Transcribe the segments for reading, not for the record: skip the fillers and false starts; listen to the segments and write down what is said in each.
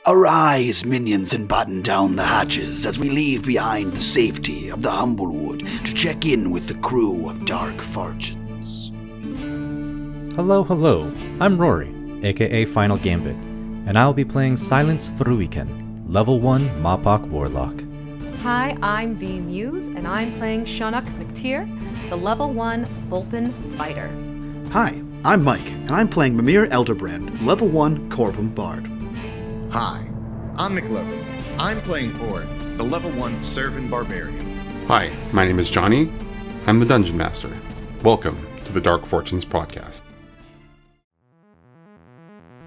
Arise, minions, and batten down the hatches as we leave behind the safety of the Humblewood to check in with the crew of Dark Fortunes. Hello, I'm Rory, aka Final Gambit, and I'll be playing Silence Furuiken, level 1 Mapok Warlock. Hi, I'm V Muse, and I'm playing Sionnach MacTyre, the level 1 Vulpin Fighter. Hi, I'm Mike, and I'm playing Mimir Elderbrand, level 1 Corbin Bard. Hi, I'm McLovin. I'm playing Auryn, the level 1 Servant Barbarian. Hi, my name is Johnny. I'm the Dungeon Master. Welcome to the Dark Fortunes podcast.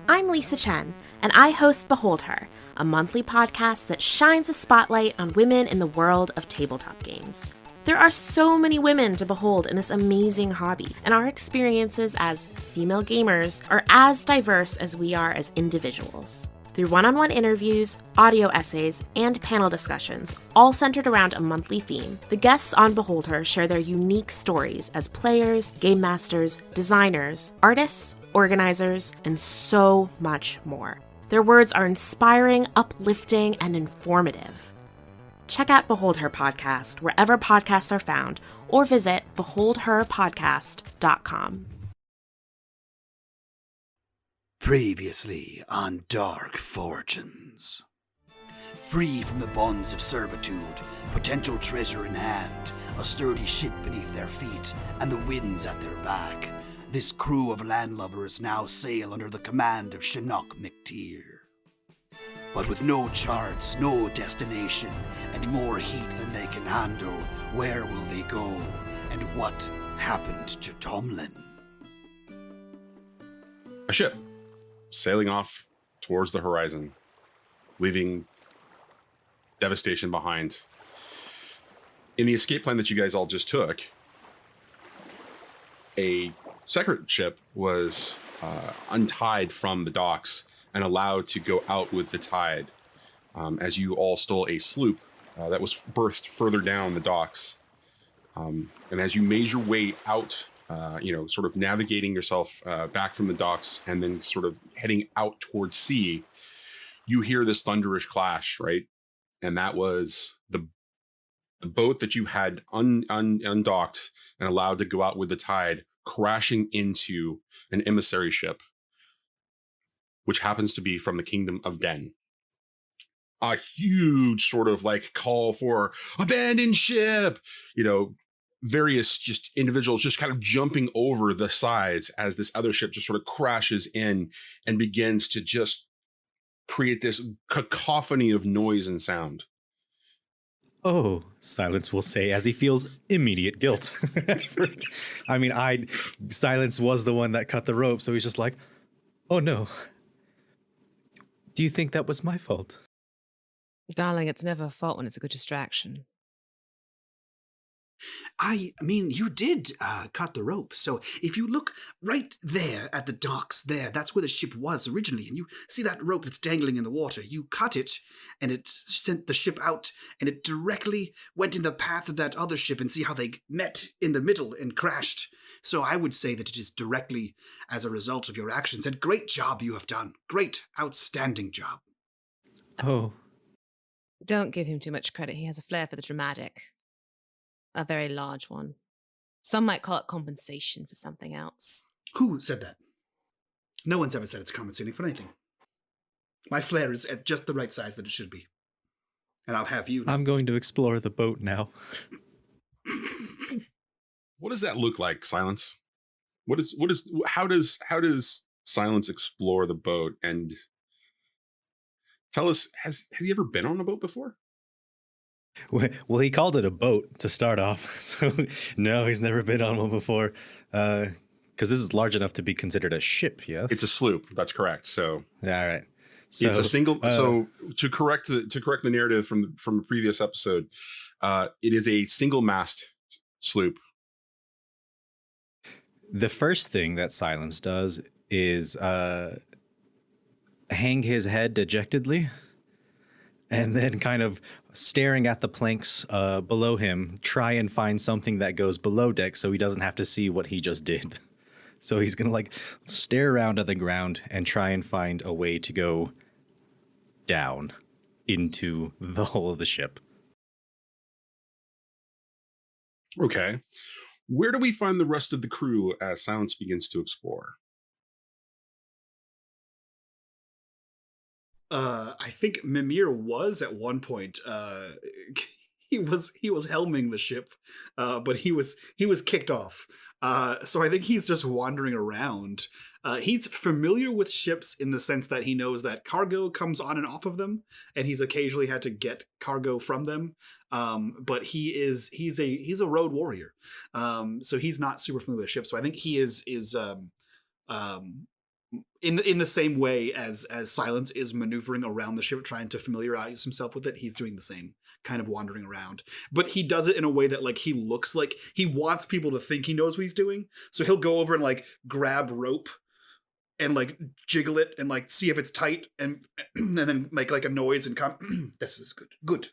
I'm Lisa Chen, and I host Behold Her, a monthly podcast that shines a spotlight on women in the world of tabletop games. There are so many women to behold in this amazing hobby, and our experiences as female gamers are as diverse as we are as individuals. Through one-on-one interviews, audio essays, and panel discussions, all centered around a monthly theme, the guests on Behold Her share their unique stories as players, game masters, designers, artists, organizers, and so much more. Their words are inspiring, uplifting, and informative. Check out Behold Her Podcast wherever podcasts are found, or visit beholdherpodcast.com. Previously on Dark Fortunes. Free from the bonds of servitude, potential treasure in hand, a sturdy ship beneath their feet, and the winds at their back, this crew of landlubbers now sail under the command of Sionnach MacTyre. But with no charts, no destination, and more heat than they can handle, where will they go, and what happened to Tomlin? A ship sailing off towards the horizon, leaving devastation behind. In the escape plan that you guys all just took, a separate ship was untied from the docks and allowed to go out with the tide, as you all stole a sloop that was berthed further down the docks. And as you made your way out, sort of navigating yourself back from the docks and then sort of heading out towards sea, you hear this thunderous clash, right? And that was the boat that you had undocked and allowed to go out with the tide crashing into an emissary ship, which happens to be from the Kingdom of Den. A huge sort of like call for abandoned ship, various just individuals just kind of jumping over the sides as this other ship just sort of crashes in and begins to just create this cacophony of noise and sound. Oh, Silence will say as he feels immediate guilt. Silence was the one that cut the rope, so he's just like, oh no. Do you think that was my fault? Darling, it's never a fault when it's a good distraction. I mean, you did cut the rope, so if you look right there at the docks there, that's where the ship was originally, and you see that rope that's dangling in the water. You cut it, and it sent the ship out, and it directly went in the path of that other ship, and see how they met in the middle and crashed. So I would say that it is directly as a result of your actions, and great job you have done. Great, outstanding job. Oh. Don't give him too much credit. He has a flair for the dramatic. A very large one. Some might call it compensation for something else. Who said that? No one's ever said it's compensating for anything. My flair is at just the right size that it should be. And I'll have you know. I'm going to explore the boat now. What does that look like, Silence? How does Silence explore the boat? And tell us, has he ever been on a boat before? Well, he called it a boat to start off, so no, he's never been on one before, because this is large enough to be considered a ship, yes? It's a sloop, that's correct, so... All right. So, it's a single... so, to correct the narrative from a previous episode, it is a single-mast sloop. The first thing that Silence does is hang his head dejectedly, and then kind of staring at the planks below him, try and find something that goes below deck so he doesn't have to see what he just did. So he's going to stare around at the ground and try and find a way to go down into the hull of the ship. Okay. Where do we find the rest of the crew as Silence begins to explore? I think Mimir was at one point. He was helming the ship, but he was kicked off. So I think he's just wandering around. He's familiar with ships in the sense that he knows that cargo comes on and off of them, and he's occasionally had to get cargo from them. But he's a road warrior, so he's not super familiar with ships. So I think he is in the same way as Silence is maneuvering around the ship, trying to familiarize himself with it. He's doing the same kind of wandering around, but he does it in a way that like he looks like he wants people to think he knows what he's doing. So he'll go over and like grab rope and like jiggle it and like see if it's tight and then make like a noise and come. This is good.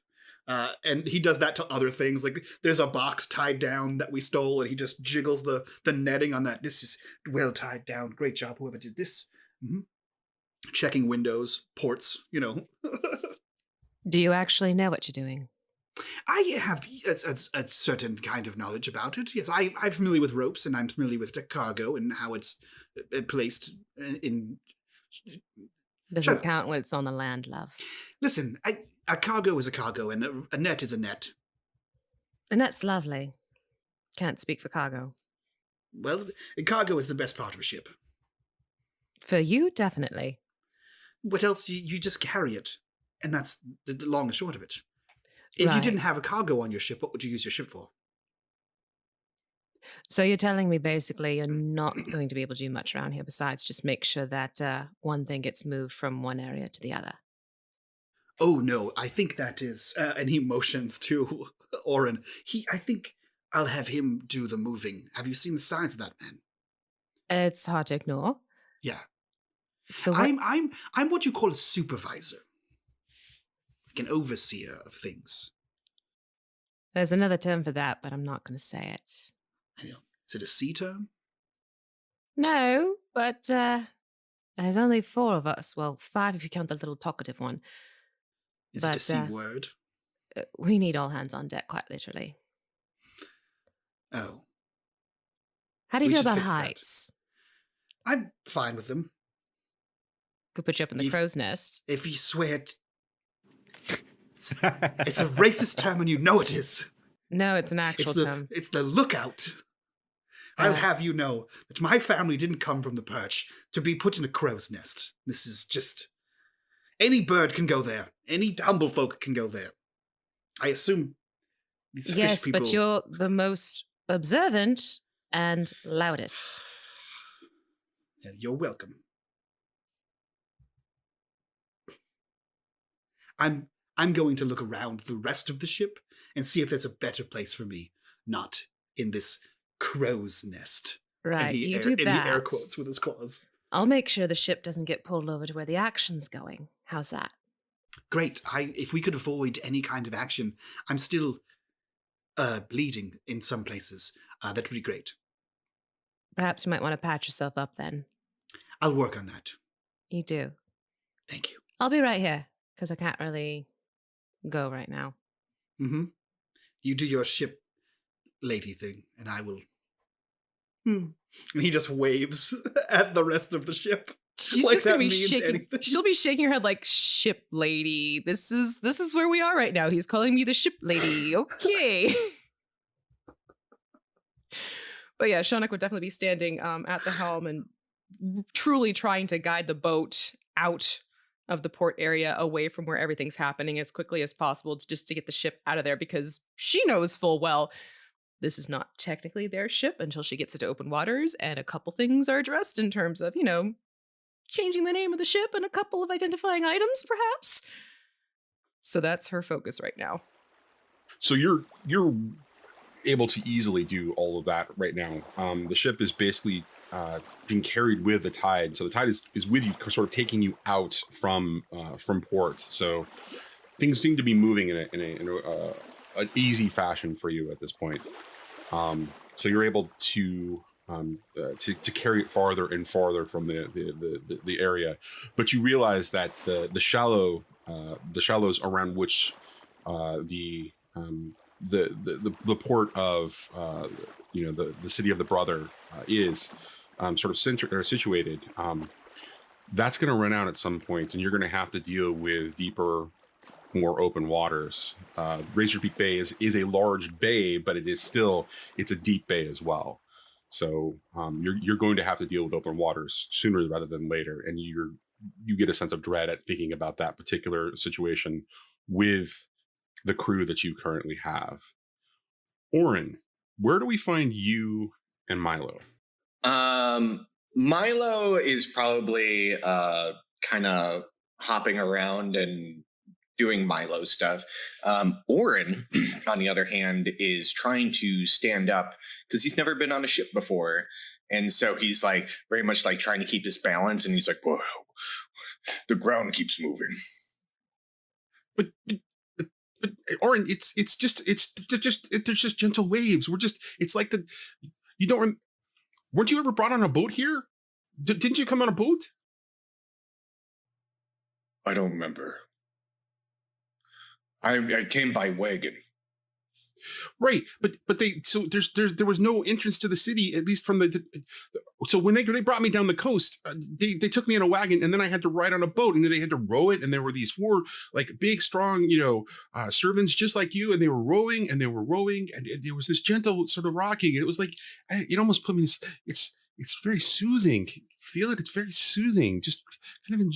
And he does that to other things. Like there's a box tied down that we stole, and he just jiggles the netting on that. This is well tied down. Great job, whoever did this. Mm-hmm. Checking windows, ports, Do you actually know what you're doing? I have a certain kind of knowledge about it. Yes, I'm familiar with ropes, and I'm familiar with the cargo and how it's placed in. Doesn't count when it's on the land, love. Listen, a cargo is a cargo, and a net is a net. And that's lovely. Can't speak for cargo. Well, a cargo is the best part of a ship. For you, definitely. What else? You just carry it, and that's the long and short of it. If you didn't have a cargo on your ship, what would you use your ship for? So you're telling me basically you're not going to be able to do much around here besides just make sure that one thing gets moved from one area to the other. Oh, no, I think that is... and he motions to Auryn. I think I'll have him do the moving. Have you seen the size of that man? It's hard to ignore. Yeah. So I'm what you call a supervisor. Like an overseer of things. There's another term for that, but I'm not going to say it. I know. Is it a C term? No, but there's only 4 of us. Well, 5 if you count the little talkative one. Is it a C word? We need all hands on deck, quite literally. Oh. How do you We feel should about fix that. heights? I'm fine with them. Could put you up in the crow's nest. If you swear... It's a racist term and you know it is. No, it's an actual term. It's the lookout. I'll have you know that my family didn't come from the perch to be put in a crow's nest. This is just... Any bird can go there. Any humble folk can go there. I assume these fish people... but you're the most observant and loudest. Yeah, you're welcome. I'm going to look around the rest of the ship and see if there's a better place for me, not in this crow's nest. Right, you do that. In the air quotes with his claws. I'll make sure the ship doesn't get pulled over to where the action's going. How's that? Great. If we could avoid any kind of action, I'm still bleeding in some places. That would be great. Perhaps you might want to patch yourself up then. I'll work on that. You do. Thank you. I'll be right here, because I can't really go right now. Mm-hmm. You do your ship lady thing, and I will... And he just waves at the rest of the ship. She's like just gonna that be means shaking. anything. She'll be shaking her head like, "Ship lady, this is where we are right now. He's calling me the ship lady." Okay. But yeah, Sionnach would definitely be standing at the helm and truly trying to guide the boat out of the port area, away from where everything's happening as quickly as possible, to get the ship out of there, because she knows full well this is not technically their ship until she gets it to open waters, and a couple things are addressed in terms of, changing the name of the ship and a couple of identifying items, perhaps. So that's her focus right now. So you're able to easily do all of that right now. The ship is basically being carried with the tide. So the tide is with you, sort of taking you out from port. So things seem to be moving in an easy fashion for you at this point. So you're able to carry it farther and farther from the area, but you realize that the shallow shallows around which the port of the city of the brother is sort of situated. That's going to run out at some point, and you're going to have to deal with deeper, more open waters. Razor Peak Bay is a large bay, but it's a deep bay as well. So you're going to have to deal with open waters sooner rather than later, and you get a sense of dread at thinking about that particular situation with the crew that you currently have. Auryn, where do we find you and Milo? Milo is probably kind of hopping around and doing Milo stuff. Auryn, on the other hand, is trying to stand up because he's never been on a ship before. And so he's like very much like trying to keep his balance, and he's like, whoa, the ground keeps moving. But Auryn, it's just there's just gentle waves. It's like you don't. Weren't you ever brought on a boat here? Didn't you come on a boat? I don't remember. I came by wagon. Right, but there was no entrance to the city, at least from so when they brought me down the coast, they took me in a wagon, and then I had to ride on a boat, and they had to row it, and there were these 4 like big strong servants just like you, and they were rowing, and there was this gentle sort of rocking. It was like it almost put me. It's very soothing. Feel it? It's very soothing. Just kind of,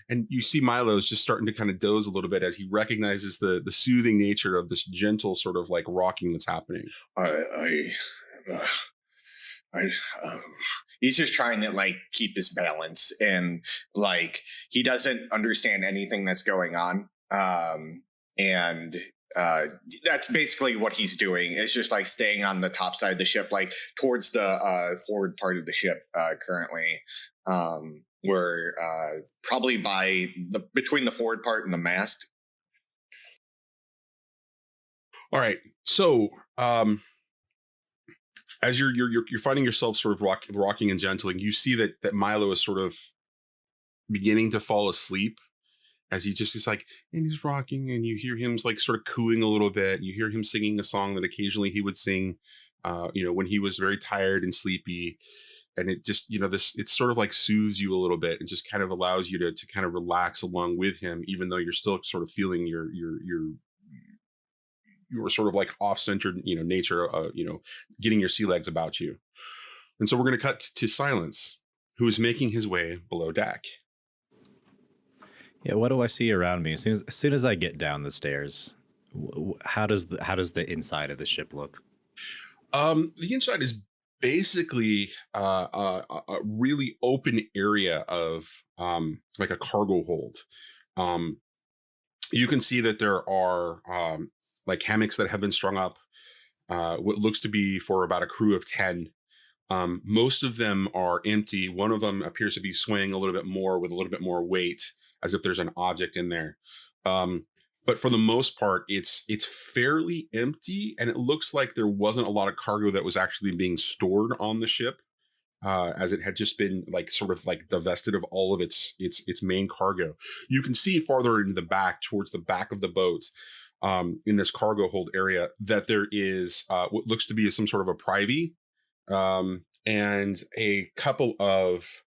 and you see Milo's just starting to kind of doze a little bit as he recognizes the soothing nature of this gentle sort of like rocking that's happening. He's just trying to like keep his balance, and like he doesn't understand anything that's going on. And that's basically what he's doing. It's just like staying on the top side of the ship, like towards the forward part of the ship currently. We're probably between the forward part and the mast. All right. So as you're finding yourself sort of rocking and gentling, you see that Milo is sort of beginning to fall asleep. As he's like, and he's rocking, and you hear him like sort of cooing a little bit. You hear him singing a song that occasionally he would sing, when he was very tired and sleepy. And it just, it sort of like soothes you a little bit and just kind of allows you to kind of relax along with him, even though you're still sort of feeling your sort of like off-centered, nature, getting your sea legs about you. And so we're going to cut to Silence, who is making his way below deck. Yeah, what do I see around me? As soon as I get down the stairs, how does the inside of the ship look? The inside is basically a really open area of like a cargo hold. You can see that there are like hammocks that have been strung up, what looks to be for about a crew of 10. Most of them are empty. One of them appears to be swaying a little bit more with a little bit more weight, as if there's an object in there. But for the most part, it's fairly empty, and it looks like there wasn't a lot of cargo that was actually being stored on the ship, as it had just been like sort of like divested of all of its main cargo. You can see farther into the back, towards the back of the boat, in this cargo hold area, that there is what looks to be some sort of a privy, and a couple of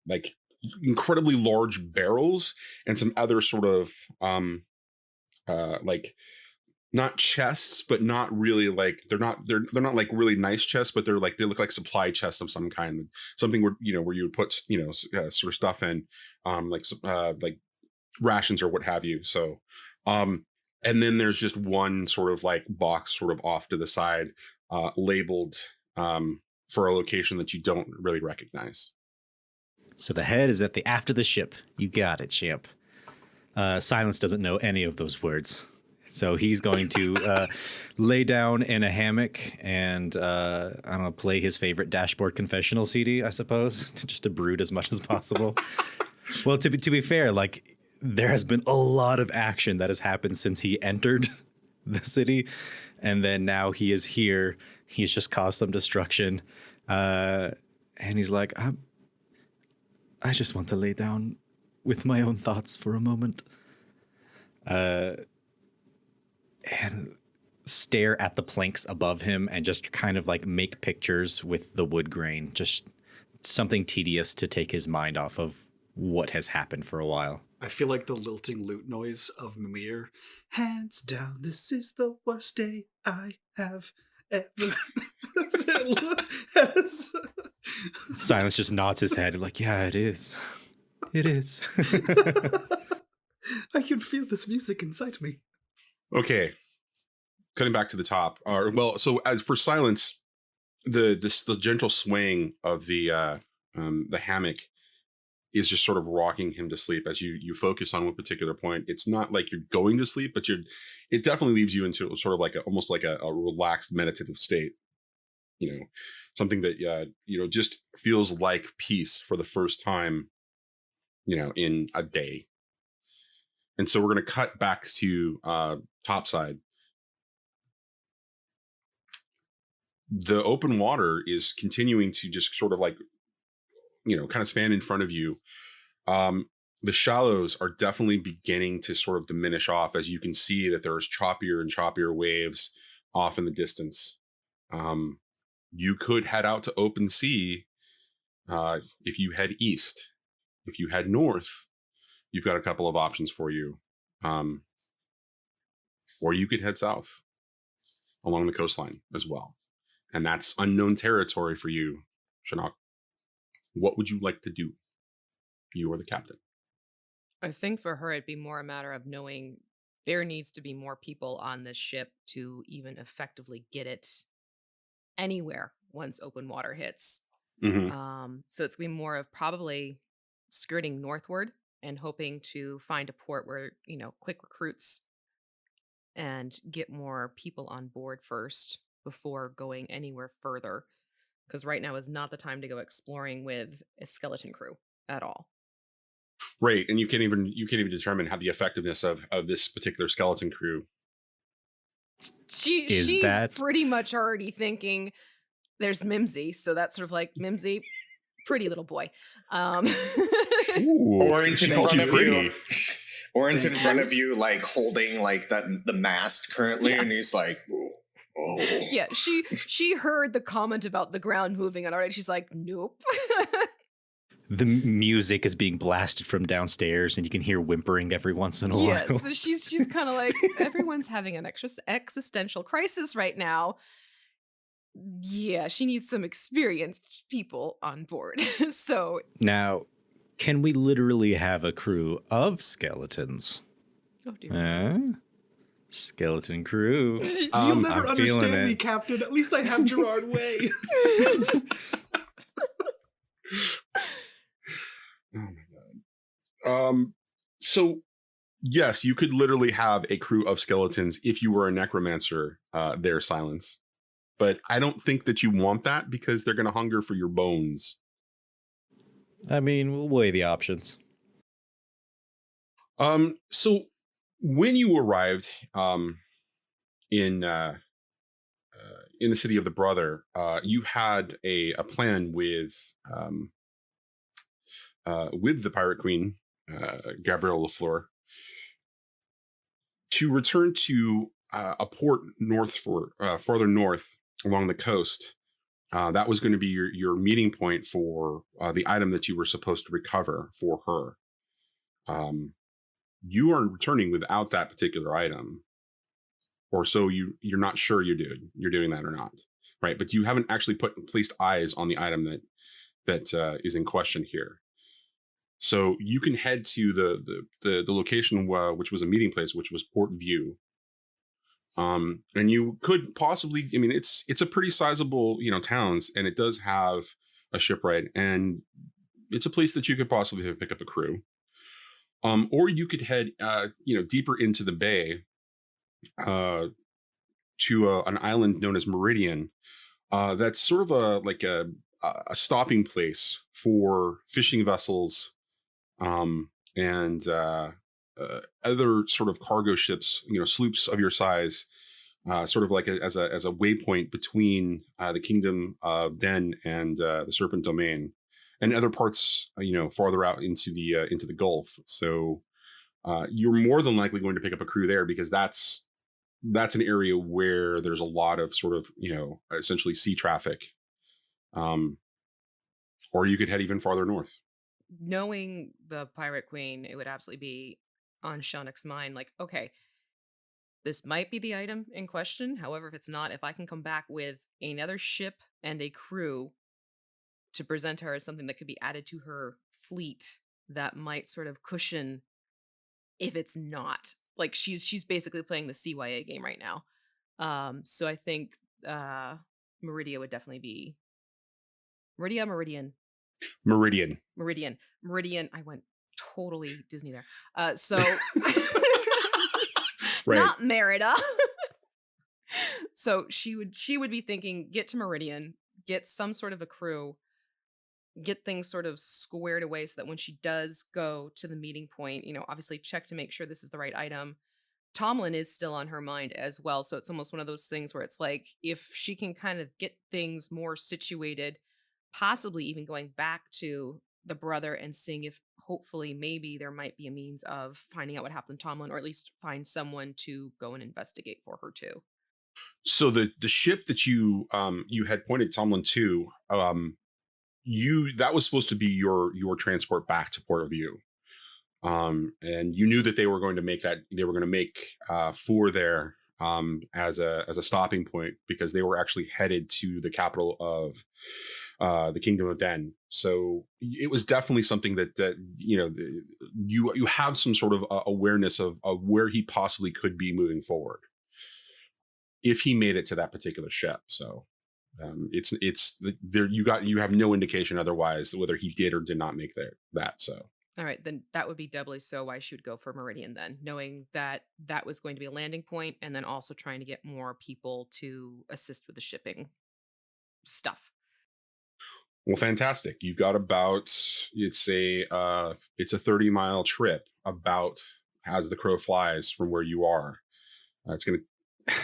like incredibly large barrels and some other sort of like not chests, but not really like they're not like really nice chests, but they look like supply chests of some kind, something where where you would put sort of stuff in, like rations or what have you. So and then there's just one sort of like box sort of off to the side, labeled for a location that you don't really recognize. So the head is at the aft of the ship. You got it, champ. Silence doesn't know any of those words. So he's going to lay down in a hammock and, I don't know, play his favorite Dashboard Confessional CD, I suppose, just to brood as much as possible. Well, to be fair, like, there has been a lot of action that has happened since he entered the city. And then now he is here. He's just caused some destruction. And he's like, I just want to lay down with my own thoughts for a moment. And stare at the planks above him and just kind of like make pictures with the wood grain. Just something tedious to take his mind off of what has happened for a while. I feel like the lilting lute noise of Mimir. Hands down, this is the worst day I have ever. Silence just nods his head like, yeah, it is. It is. I can feel this music inside me. Okay. Cutting back to the top. So as for Silence, the gentle swaying of the hammock is just sort of rocking him to sleep as you focus on one particular point. It's not like you're going to sleep, but it definitely leaves you into sort of like almost like a relaxed meditative state. Something that just feels like peace for the first time, in a day. And so we're going to cut back to topside. The open water is continuing to just sort of like, kind of span in front of you. The shallows are definitely beginning to sort of diminish off as you can see that there's choppier and choppier waves off in the distance. You could head out to open sea if you head east. If you head north, you've got a couple of options for you. Or you could head south along the coastline as well. And that's unknown territory for you, Sionnach. What would you like to do? You are the captain. I think for her, it'd be more a matter of knowing there needs to be more people on this ship to even effectively get it anywhere once open water hits. Mm-hmm. So it's going to be more of probably skirting northward and hoping to find a port where, quick recruits and get more people on board first before going anywhere further. Because right now is not the time to go exploring with a skeleton crew at all. Right, and you can't even determine how the effectiveness of this particular skeleton crew. She's pretty much already thinking there's Mimsy, so that's sort of like Mimsy, pretty little boy. Auryn's in front of you. Auryn's in front of you, like holding like the mast currently, and he's like, oh. Yeah, she heard the comment about the ground moving, and already she's like, nope. The music is being blasted from downstairs, and you can hear whimpering every once in a while. Yeah, so she's kind of like, everyone's having an existential crisis right now. Yeah, she needs some experienced people on board. So now, can we literally have a crew of skeletons? Oh dear. Skeleton crew. You'll never understand me, Captain. At least I have Gerard Way. Oh my god. So yes, you could literally have a crew of skeletons if you were a necromancer, there, Silence. But I don't think that you want that because they're going to hunger for your bones. I mean, we'll weigh the options. So when you arrived in the city of the Brother, you had a plan with the Pirate Queen, Gabrielle Lafleur, to return to a port farther north along the coast. That was going to be your meeting point for the item that you were supposed to recover for her. You are returning without that particular item, or so you're not sure you're doing that or not, right? But you haven't actually placed eyes on the item that is in question here. So you can head to the location which was a meeting place, which was Port View. And you could possibly, I mean, it's a pretty sizable, towns, and it does have a shipwright, and it's a place that you could possibly pick up a crew. Or you could head, deeper into the bay, to an island known as Meridian. That's sort of a stopping place for fishing vessels, and other sort of cargo ships, sloops of your size, sort of like as a waypoint between the Kingdom of Den and the Serpent Domain. and other parts, farther out into the Gulf. So you're more than likely going to pick up a crew there, because that's an area where there's a lot of sort of, essentially sea traffic. Or you could head even farther north. Knowing the Pirate Queen, it would absolutely be on Sionnach's mind, like, okay, this might be the item in question. However, if it's not, if I can come back with another ship and a crew to present her as something that could be added to her fleet, that might sort of cushion if it's not. Like, she's basically playing the CYA game right now. So I think Meridia would definitely be Meridian. I went totally Disney there. So Right. not Merida. So she would be thinking, get to Meridian, get some sort of a crew, get things sort of squared away so that when she does go to the meeting point, obviously check to make sure this is the right item. Tomlin is still on her mind as well. So it's almost one of those things where it's like, if she can kind of get things more situated, possibly even going back to the brother and seeing if hopefully maybe there might be a means of finding out what happened to Tomlin, or at least find someone to go and investigate for her too. So the ship that you had pointed Tomlin to, that was supposed to be your transport back to Port View. And you knew that they were going to make for there as a stopping point, because they were actually headed to the capital of the Kingdom of Den. So it was definitely something that you have some sort of awareness of where he possibly could be moving forward if he made it to that particular ship. So it's there. You have no indication otherwise whether he did or did not make that. So. All right, then that would be doubly so why she would go for Meridian then, knowing that that was going to be a landing point, and then also trying to get more people to assist with the shipping stuff. Well, fantastic. You've got it's a 30-mile trip, about as the crow flies from where you are. It's going to...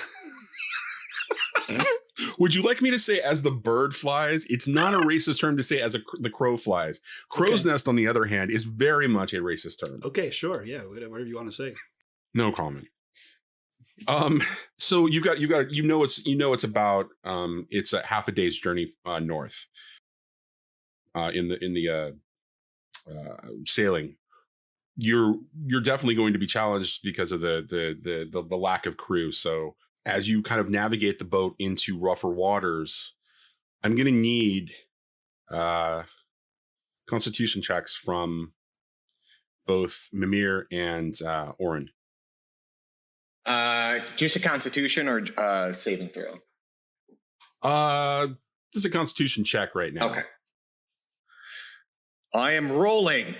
Would you like me to say as the bird flies? It's not a racist term to say as the crow flies. Crow's nest, on the other hand, is very much a racist term. Okay, sure. Yeah, whatever you want to say. No comment. So it's about it's a half a day's journey north in the sailing. You're definitely going to be challenged because of the lack of crew. So as you kind of navigate the boat into rougher waters, I'm going to need constitution checks from both Mimir and Auryn. Just a constitution or saving throw? Just a constitution check right now. Okay. I am rolling.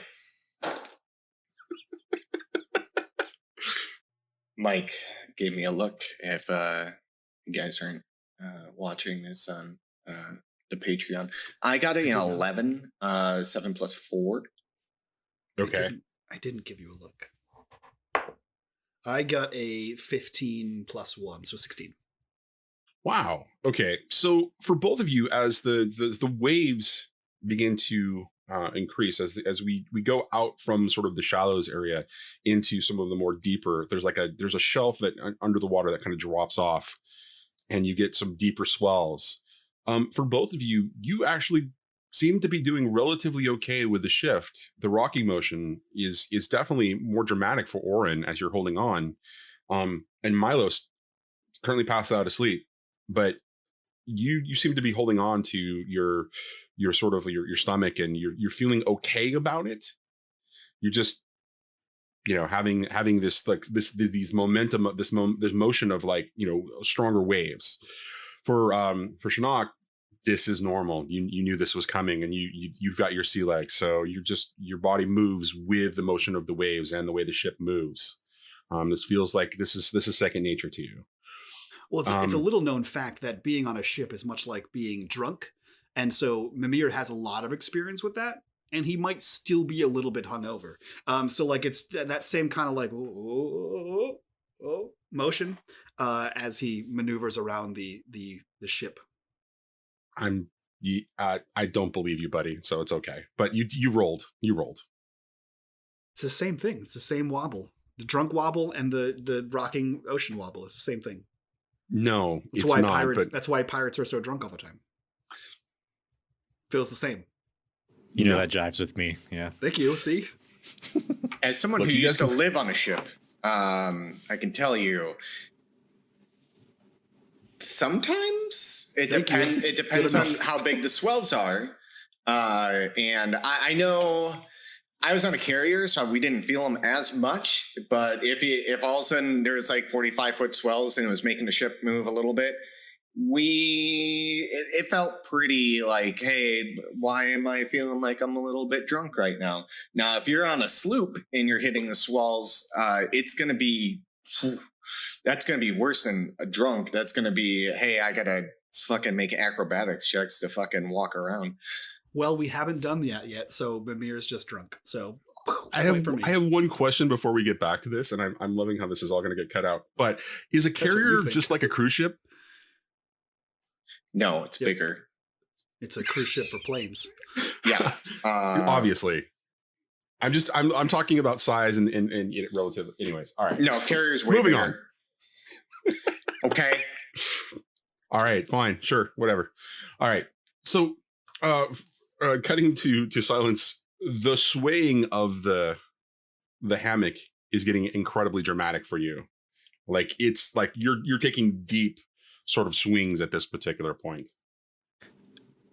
Mike gave me a look. If you guys aren't watching this on the Patreon, I got an 11, 7 plus 4. Okay. I didn't give you a look. I got a 15 plus 1, so 16. Wow. Okay. So for both of you, as the waves begin to increase, as we go out from sort of the shallows area into some of the more deeper, there's a shelf that under the water that kind of drops off, and you get some deeper swells. For both of you, you actually seem to be doing relatively okay with the shift. The rocking motion is definitely more dramatic for Auryn as you're holding on. And Milo's currently passed out asleep, but you seem to be holding on to your sort of your stomach, and you're feeling okay about it. You're just having this these momentum, this motion of stronger waves. For Sionnach, this is normal. You knew this was coming, and you've got your sea legs, so your body moves with the motion of the waves and the way the ship moves. This feels like this is second nature to you. Well, it's a little known fact that being on a ship is much like being drunk. And so Mimir has a lot of experience with that, and he might still be a little bit hungover. So it's that same kind of motion as he maneuvers around the ship. I'm I don't believe you, buddy. So it's okay. But you rolled. You rolled. It's the same thing. It's the same wobble. The drunk wobble and the rocking ocean wobble is the same thing. No, That's it's why not. pirates. But That's why pirates are so drunk all the time. Feels the same. You know that jives with me. Yeah. Thank you. See, As someone Look, who you used guys to live on a ship, I can tell you. Sometimes it Thank you. depends. It depends Good on enough. how big the swells are, and I know I was on a carrier, so we didn't feel them as much. But if all of a sudden there was like 45-foot swells and it was making the ship move a little bit, it felt pretty like, hey, why am I feeling like I'm a little bit drunk right now? Now, if you're on a sloop and you're hitting the swells, it's gonna be. That's going to be worse than a drunk. That's going to be, hey, I got to fucking make acrobatics checks to fucking walk around. well, we haven't done that yet, so Mimir's just drunk. So I have one question before we get back to this, and I'm loving how this is all going to get cut out. But is a what you carrier think. just like a cruise ship? No, it's Yep. bigger. It's a cruise ship for planes. Yeah. Obviously. I'm talking about size and relative. Anyways, all right. No, carrier's way Moving bigger. Okay. All right, fine, sure, whatever. All right. So, cutting to silence, the swaying of the hammock is getting incredibly dramatic for you. Like it's like you're taking deep sort of swings at this particular point.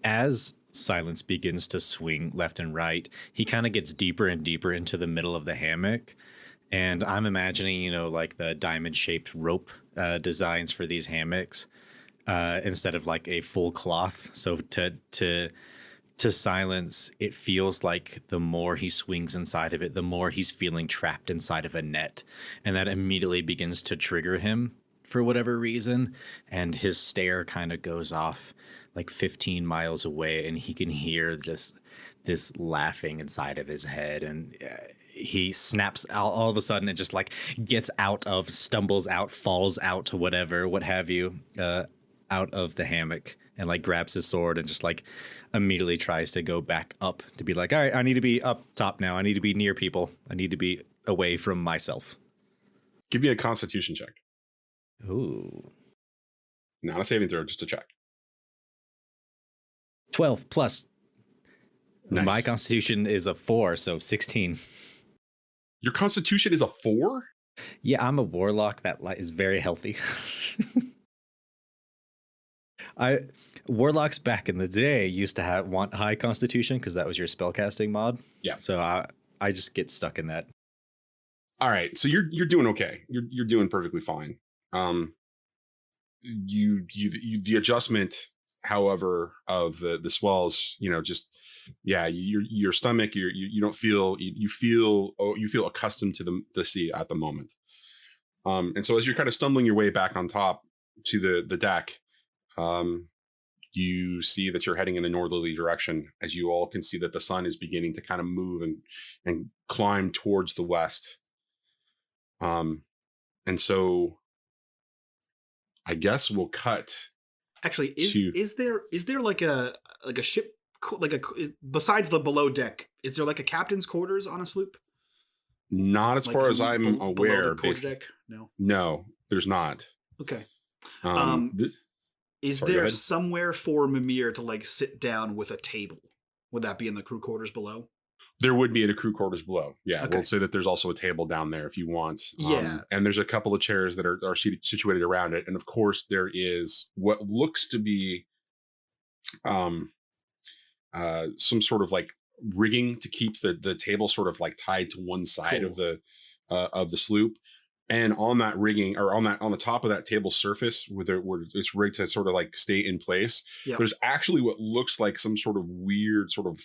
As Silence begins to swing left and right, he kind of gets deeper and deeper into the middle of the hammock. And I'm imagining, like the diamond-shaped rope designs for these hammocks instead of like a full cloth. So to Silence, it feels like the more he swings inside of it, the more he's feeling trapped inside of a net. And that immediately begins to trigger him for whatever reason. And his stare kind of goes off like 15 miles away, and he can hear this laughing inside of his head, and he snaps out all of a sudden and just like gets stumbles out, falls out, whatever, what have you, out of the hammock, and like grabs his sword and just like immediately tries to go back up to be like, all right, I need to be up top now. I need to be near people. I need to be away from myself. Give me a Constitution check. Ooh. Not a saving throw, just a check. 12 plus. Nice. My Constitution is a 4, so 16. Your Constitution is a 4? Yeah, I'm a warlock that is very healthy. Warlocks back in the day used to want high Constitution because that was your spellcasting mod. Yeah. So I just get stuck in that. All right, so you're doing okay. You're doing perfectly fine. The adjustment, however, of the swells, your stomach, you don't feel you feel accustomed to the sea at the moment. And so as you're kind of stumbling your way back on top to the deck, you see that you're heading in a northerly direction, as you all can see that the sun is beginning to kind of move and climb towards the west. And so I guess we'll cut. Actually, is there like a ship besides the below deck? Is there like a captain's quarters on a sloop? Not as far as I'm below aware. the quarterdeck? No, there's not. Okay. Sorry, Is go there ahead. somewhere for Mimir to like sit down with a table? Would that be in the crew quarters below? There would be at a crew quarters below. Yeah, Okay. we'll say that there's also a table down there if you want. Yeah. And there's a couple of chairs that are situated around it. And of course, there is what looks to be some sort of like rigging to keep the table sort of like tied to one side of the sloop. And on that rigging, or on the top of that table surface where it's rigged to sort of like stay in place, Yep. there's actually what looks like some sort of weird sort of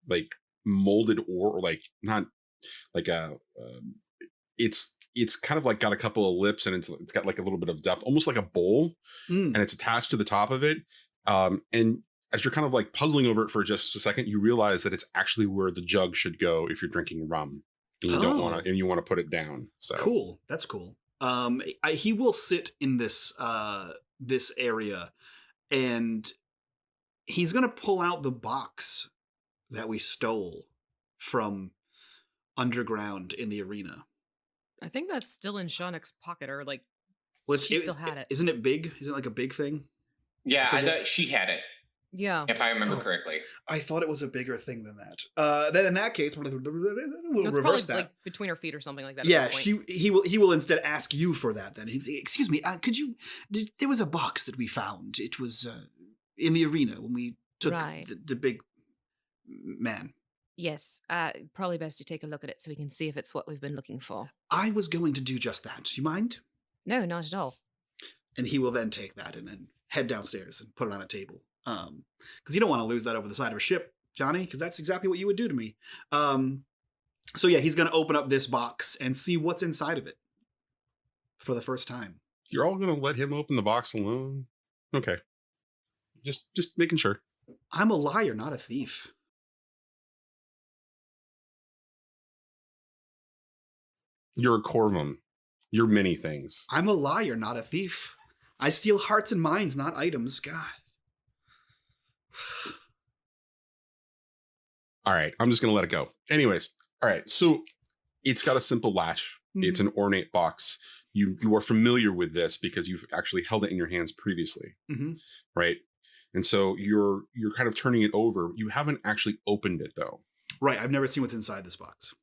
like molded ore, or like not like it's kind of like got a couple of lips, and it's got like a little bit of depth, almost like a bowl, and it's attached to the top of it. And as you're kind of like puzzling over it for just a second, you realize that it's actually where the jug should go if you're drinking rum. And you don't want to, and you want to put it down. So Cool. That's cool. He will sit in this area, and he's going to pull out the box that we stole from underground in the arena. I think that's still in Sionnach's pocket, or like Well, she still had it. Isn't it big? Isn't it like a big thing? Yeah, I thought she had it, Yeah. if I remember correctly. I thought it was a bigger thing than that. Then in that case, we'll It's reverse probably that. like between her feet or something like that. Yeah, at this point. he will instead ask you for that. Then he's, excuse me, could you? There was a box that we found. It was in the arena when we took Right. the big man. Yes. Probably best you take a look at it so we can see if it's what we've been looking for. I was going to do just that. Do you mind? No, not at all. And he will then take that and then head downstairs and put it on a table. Because you don't want to lose that over the side of a ship, Johnny, because that's exactly what you would do to me. So yeah, he's going to open up this box and see what's inside of it for the first time. You're all going to let him open the box alone? Okay. Just making sure. I'm a liar, not a thief. You're a Corvum. You're many things. I'm a liar, not a thief. I steal hearts and minds, not items. God. All right, I'm just going to let it go. Anyways, all right, so it's got a simple latch. Mhm. It's an ornate box. You are familiar with this because you've actually held it in your hands previously, Mhm. right? And so you're kind of turning it over. You haven't actually opened it, though. Right, I've never seen what's inside this box.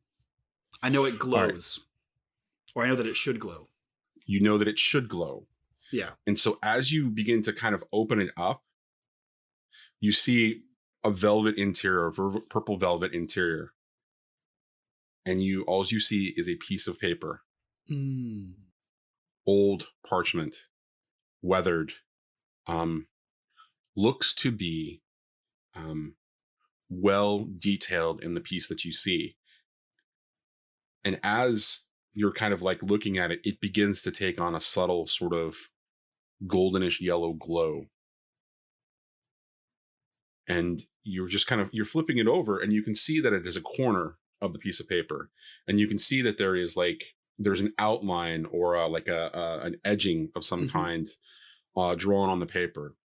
I know it glows. Or I know that it should glow. You know that it should glow. Yeah. And so as you begin to kind of open it up, you see a velvet interior, purple velvet interior. And all you see is a piece of paper. Mm. Old parchment, weathered, looks to be well detailed in the piece that you see. And as you're kind of like looking at it, it begins to take on a subtle sort of goldenish yellow glow. And you're flipping it over, and you can see that it is a corner of the piece of paper. And you can see that there's an outline or an edging of some kind drawn on the paper.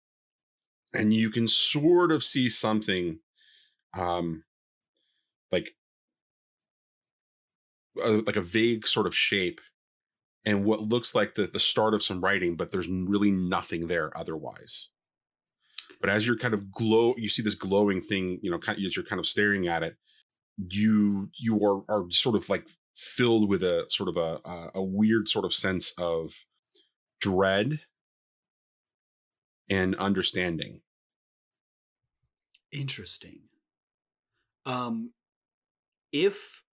And you can sort of see something like a vague sort of shape and what looks like the start of some writing, but there's really nothing there otherwise. But as you're kind of you see this glowing thing, as you're kind of staring at it, you are sort of like filled with a sort of a weird sort of sense of dread and understanding. Interesting. If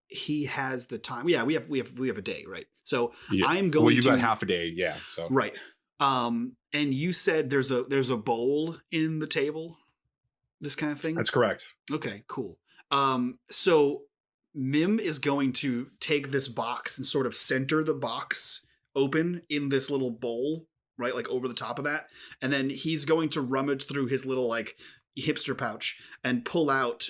he has the time, yeah, we have a day, right? So Yeah. I'm going. Well, you've to, got half a day, yeah. So right. And you said there's a bowl in the table, this kind of thing. that's correct. Okay, cool. So Mim is going to take this box and sort of center the box open in this little bowl, right? Like over the top of that. And then he's going to rummage through his little like hipster pouch and pull out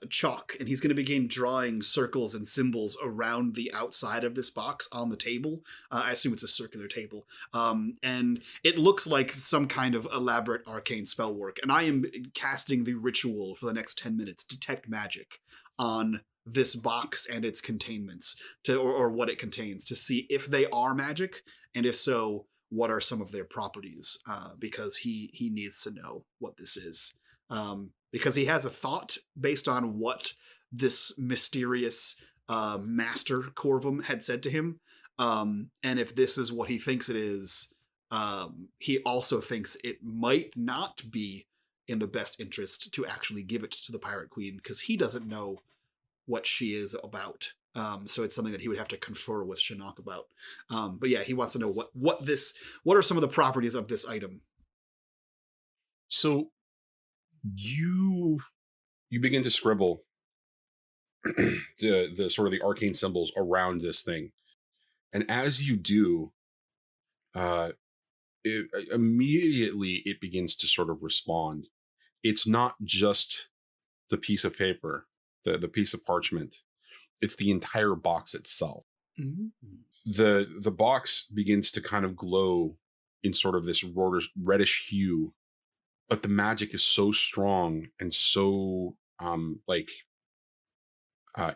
chalk, and he's going to begin drawing circles and symbols around the outside of this box on the table. I assume it's a circular table. And it looks like some kind of elaborate arcane spell work. And I am casting the ritual for the next 10 minutes, Detect Magic, on this box and its containments or what it contains, to see if they are magic, and if so, what are some of their properties, because he needs to know what this is. Because he has a thought based on what this mysterious master Corvum had said to him. And if this is what he thinks it is, he also thinks it might not be in the best interest to actually give it to the Pirate Queen, because he doesn't know what she is about. So it's something that he would have to confer with Sionnach about. But yeah, he wants to know what are some of the properties of this item. So you begin to scribble the sort of the arcane symbols around this thing, and as you do, immediately it begins to sort of respond. It's not just the piece of paper, the piece of parchment. It's the entire box itself. Mm-hmm. The box begins to kind of glow in sort of this reddish hue but the magic is so strong and so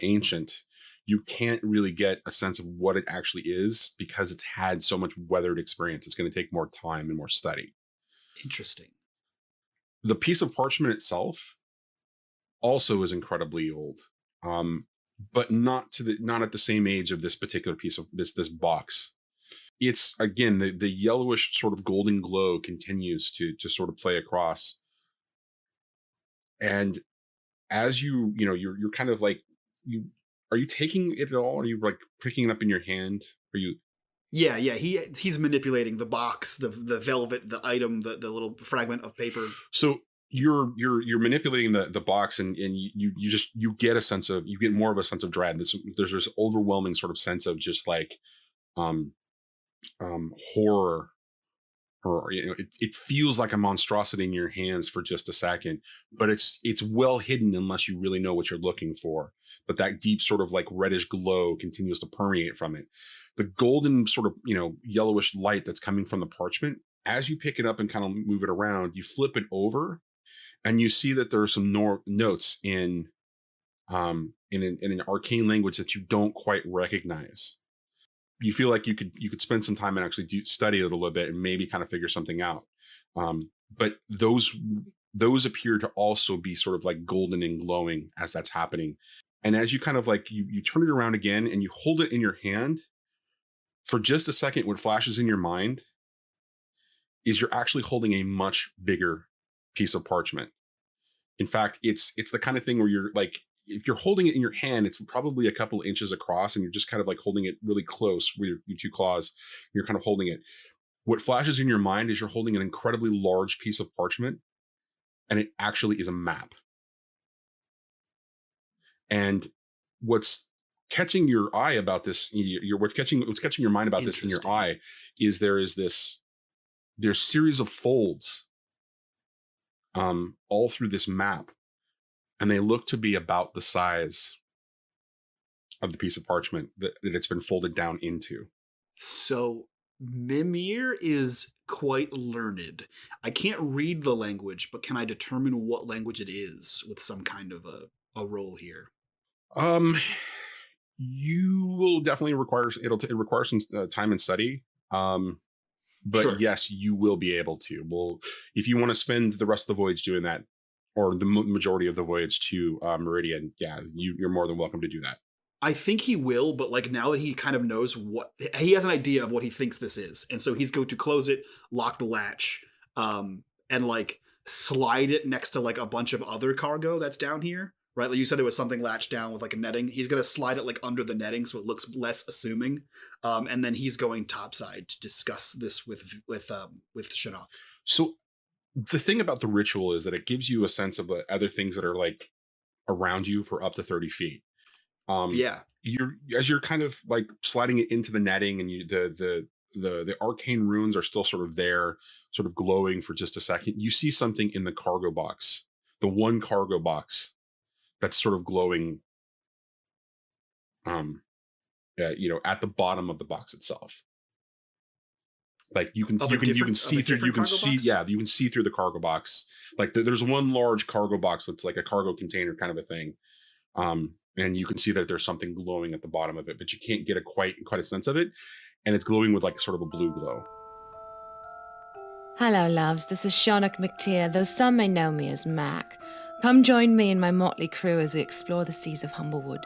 ancient, you can't really get a sense of what it actually is because it's had so much weathered experience. It's going to take more time and more study. Interesting. The piece of parchment itself also is incredibly old, but not at the same age of this particular piece of this box. It's, again, the yellowish sort of golden glow continues to sort of play across. And as you're kind of like, are you taking it at all? Are you like picking it up in your hand? Are you? Yeah. He's manipulating the box, the velvet, the item, the little fragment of paper. So you're manipulating the box, and you get a sense of, you get more of a sense of dread. There's this overwhelming sort of sense of just like horror, or it feels like a monstrosity in your hands for just a second, but it's well hidden unless you really know what you're looking for. But that deep sort of like reddish glow continues to permeate from it. The golden sort of yellowish light that's coming from the parchment, as you pick it up and kind of move it around, you flip it over and you see that there are some notes in an arcane language that you don't quite recognize. You feel like you could spend some time and actually study it a little bit and maybe kind of figure something out. But those appear to also be sort of like golden and glowing as that's happening. And as you kind of like, you turn it around again and you hold it in your hand for just a second, what flashes in your mind is you're actually holding a much bigger piece of parchment. In fact, it's the kind of thing where you're like, if you're holding it in your hand, it's probably a couple of inches across and you're just kind of like holding it really close with your two claws. You're kind of holding it. What flashes in your mind is you're holding an incredibly large piece of parchment, and it actually is a map. And what's catching your eye about this, what's catching your mind about this in your eye is there's series of folds all through this map. And they look to be about the size of the piece of parchment that it's been folded down into. So Mimir is quite learned. I can't read the language, but can I determine what language it is with some kind of a roll here? You will definitely require some time and study. But Sure. Yes, you will be able to. Well, if you want to spend the rest of the voyage doing that, or the majority of the voyage to Meridian, yeah, you're more than welcome to do that. I think he will, but like now that he kind of knows he has an idea of what he thinks this is, and so he's going to close it, lock the latch, and like slide it next to like a bunch of other cargo that's down here, right? Like you said, there was something latched down with like a netting. He's going to slide it like under the netting so it looks less assuming, and then he's going topside to discuss this with Sionnach. So the thing about the ritual is that it gives you a sense of other things that are like around you for up to 30 feet. As you're kind of like sliding it into the netting, and the arcane runes are still sort of there, sort of glowing for just a second. You see something in the cargo box, the one cargo box that's sort of glowing, at the bottom of the box itself. Like you can see through the cargo box. Like there's one large cargo box that's like a cargo container kind of a thing, and you can see that there's something glowing at the bottom of it, but you can't get quite a sense of it, and it's glowing with like sort of a blue glow. Hello, loves. This is Sionnach MacTyre, though some may know me as Mac. Come join me and my motley crew as we explore the seas of Humblewood.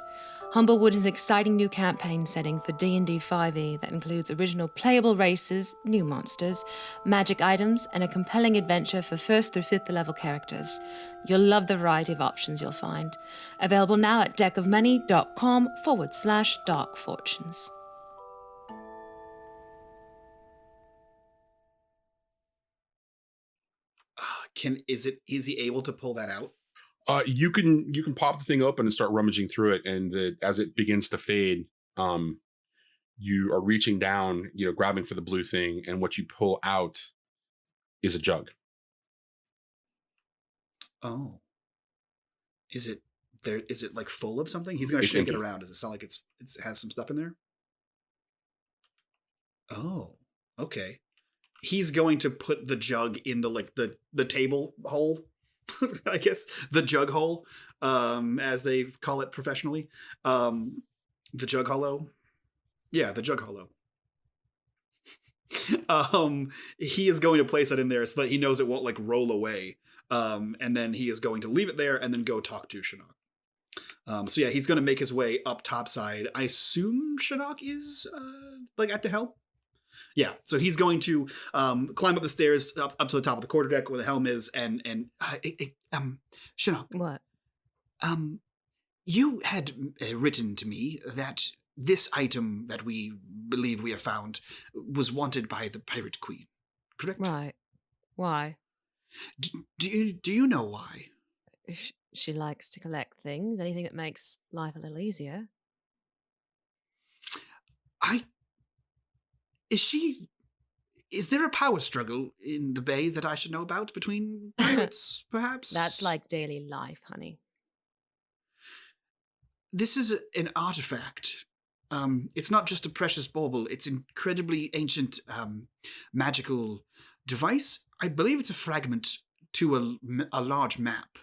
Humblewood is an exciting new campaign setting for D&D 5e that includes original playable races, new monsters, magic items, and a compelling adventure for 1st through 5th level characters. You'll love the variety of options you'll find. Available now at deckofmany.com/dark fortunes. Is he able to pull that out? You can pop the thing open and start rummaging through it, and as it begins to fade, you are reaching down, grabbing for the blue thing, and what you pull out is a jug. Oh, is it there? Is it like full of something? He's gonna shake it around. Does it sound like it has some stuff in there? Oh, okay. he's going to put the jug in the table hole, I guess, the jug hole, as they call it professionally. The jug hollow. Yeah, the jug hollow. He is going to place that in there so that he knows it won't like roll away. And then he is going to leave it there and then go talk to Sionnach. So yeah, he's going to make his way up topside. I assume Sionnach is like at the helm. Yeah, so he's going to climb up the stairs up to the top of the quarterdeck where the helm is, and Sionnach. What? You had written to me that this item that we believe we have found was wanted by the Pirate Queen, correct? Right. Why? Do you know why? She likes to collect things, anything that makes life a little easier. Is there a power struggle in the bay that I should know about between pirates, perhaps? That's like daily life, honey. This is an artifact. It's not just a precious bauble. It's incredibly ancient magical device. I believe it's a fragment to a large map.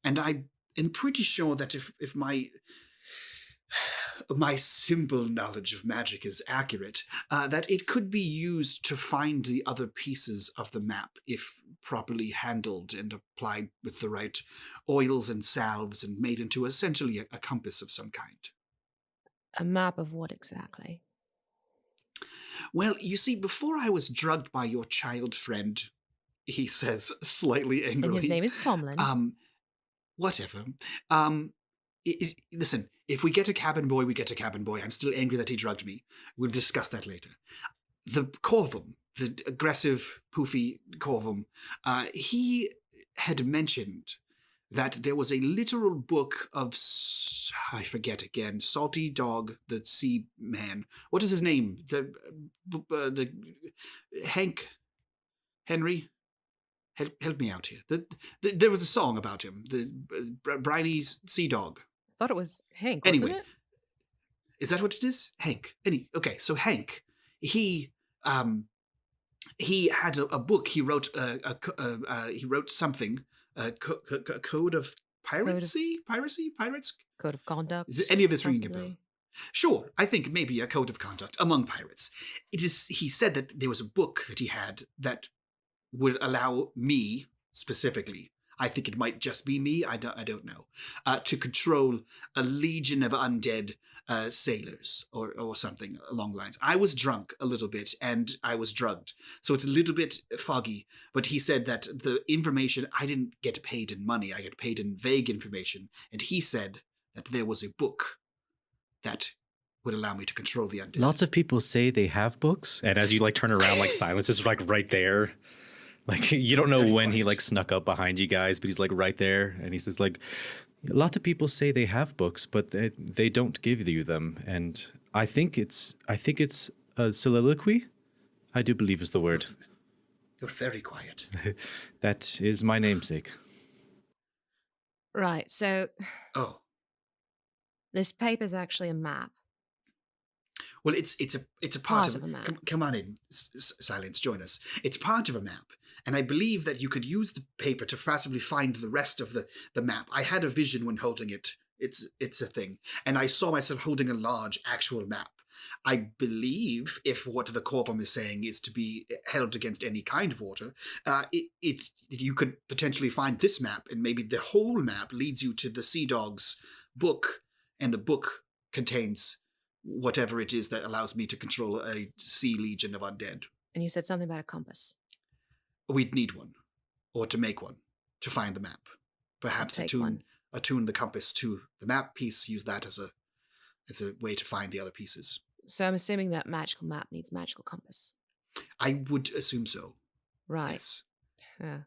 And I am pretty sure that if my simple knowledge of magic is accurate, that it could be used to find the other pieces of the map if properly handled and applied with the right oils and salves and made into essentially a compass of some kind. A map of what exactly? Well, you see, before I was drugged by your child friend, he says slightly angrily. And his name is Tomlin. Whatever. Listen, if we get a cabin boy, we get a cabin boy. I'm still angry that he drugged me. We'll discuss that later. The Corvum, the aggressive, poofy Corvum, he had mentioned that there was a literal book of, I forget again, Salty Dog, the Sea Man. What is his name? The Henry? Help me out here. There was a song about him, the briny sea dog. I thought it was Hank, Anyway, wasn't it? Is that what it is? Hank. Okay, so Hank, he had a book. He wrote he wrote something. A code of piracy? Pirates? Code of conduct. Is any of this ringing a bell? possibly? Sure, I think maybe a code of conduct among pirates. He said that there was a book that he had that would allow me, specifically, I think it might just be me, I don't know, to control a legion of undead sailors or something along the lines. I was drunk a little bit and I was drugged, so it's a little bit foggy, but he said that the information, I didn't get paid in money, I get paid in vague information, and he said that there was a book that would allow me to control the undead. Lots of people say they have books, and as you like turn around, like silence is like right there. Like you don't know Very when he quiet. like snuck up behind you guys, but he's like right there, and he says like, a lot of people say they have books, but they don't give you them, and I think it's a soliloquy. I do believe is the word. You're very quiet. That is my namesake. Right, so Oh. this paper's actually a map. Well, it's a part of a map. Come on in, Silence, join us. It's part of a map, and I believe that you could use the paper to possibly find the rest of the map. I had a vision when holding it. It's a thing, and I saw myself holding a large actual map. I believe if what the Corvum is saying is to be held against any kind of water, you could potentially find this map, and maybe the whole map leads you to the Sea Dog's book, and the book contains whatever it is that allows me to control a sea legion of undead. And you said something about a compass. We'd need one, or to make one, to find the map. Perhaps take one. attune the compass to the map piece, use that as a way to find the other pieces. So I'm assuming that magical map needs magical compass. I would assume so. Right. Yes. Yeah.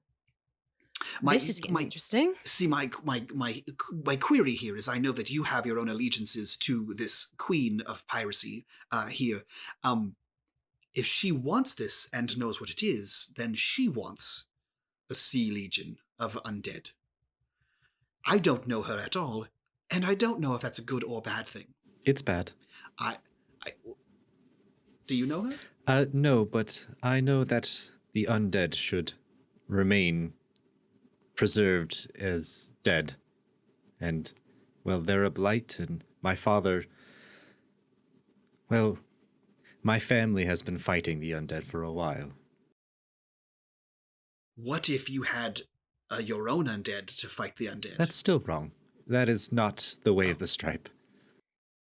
This is getting interesting. See, my query here is, I know that you have your own allegiances to this queen of piracy here. If she wants this and knows what it is, then she wants a sea legion of undead. I don't know her at all, and I don't know if that's a good or bad thing. It's bad. Do you know her? No, but I know that the undead should remain preserved as dead. And, well, they're a blight, and my father... Well, my family has been fighting the undead for a while. What if you had your own undead to fight the undead? That's still wrong. That is not the way of the stripe.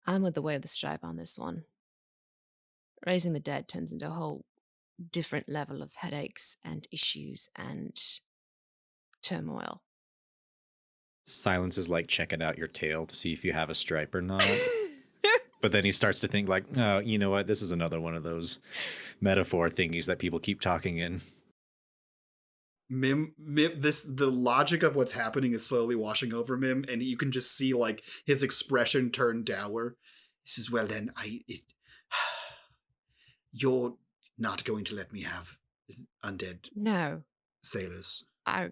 I'm with the way of the stripe on this one. Raising the dead turns into a whole different level of headaches and issues and turmoil. Silence is like checking out your tail to see if you have a stripe or not. But then he starts to think like, oh, you know what? This is another one of those metaphor thingies that people keep talking in. Mim, the logic of what's happening is slowly washing over Mim, and you can just see like his expression turn dour. He says, "Well, then you're not going to let me have undead No. sailors. I...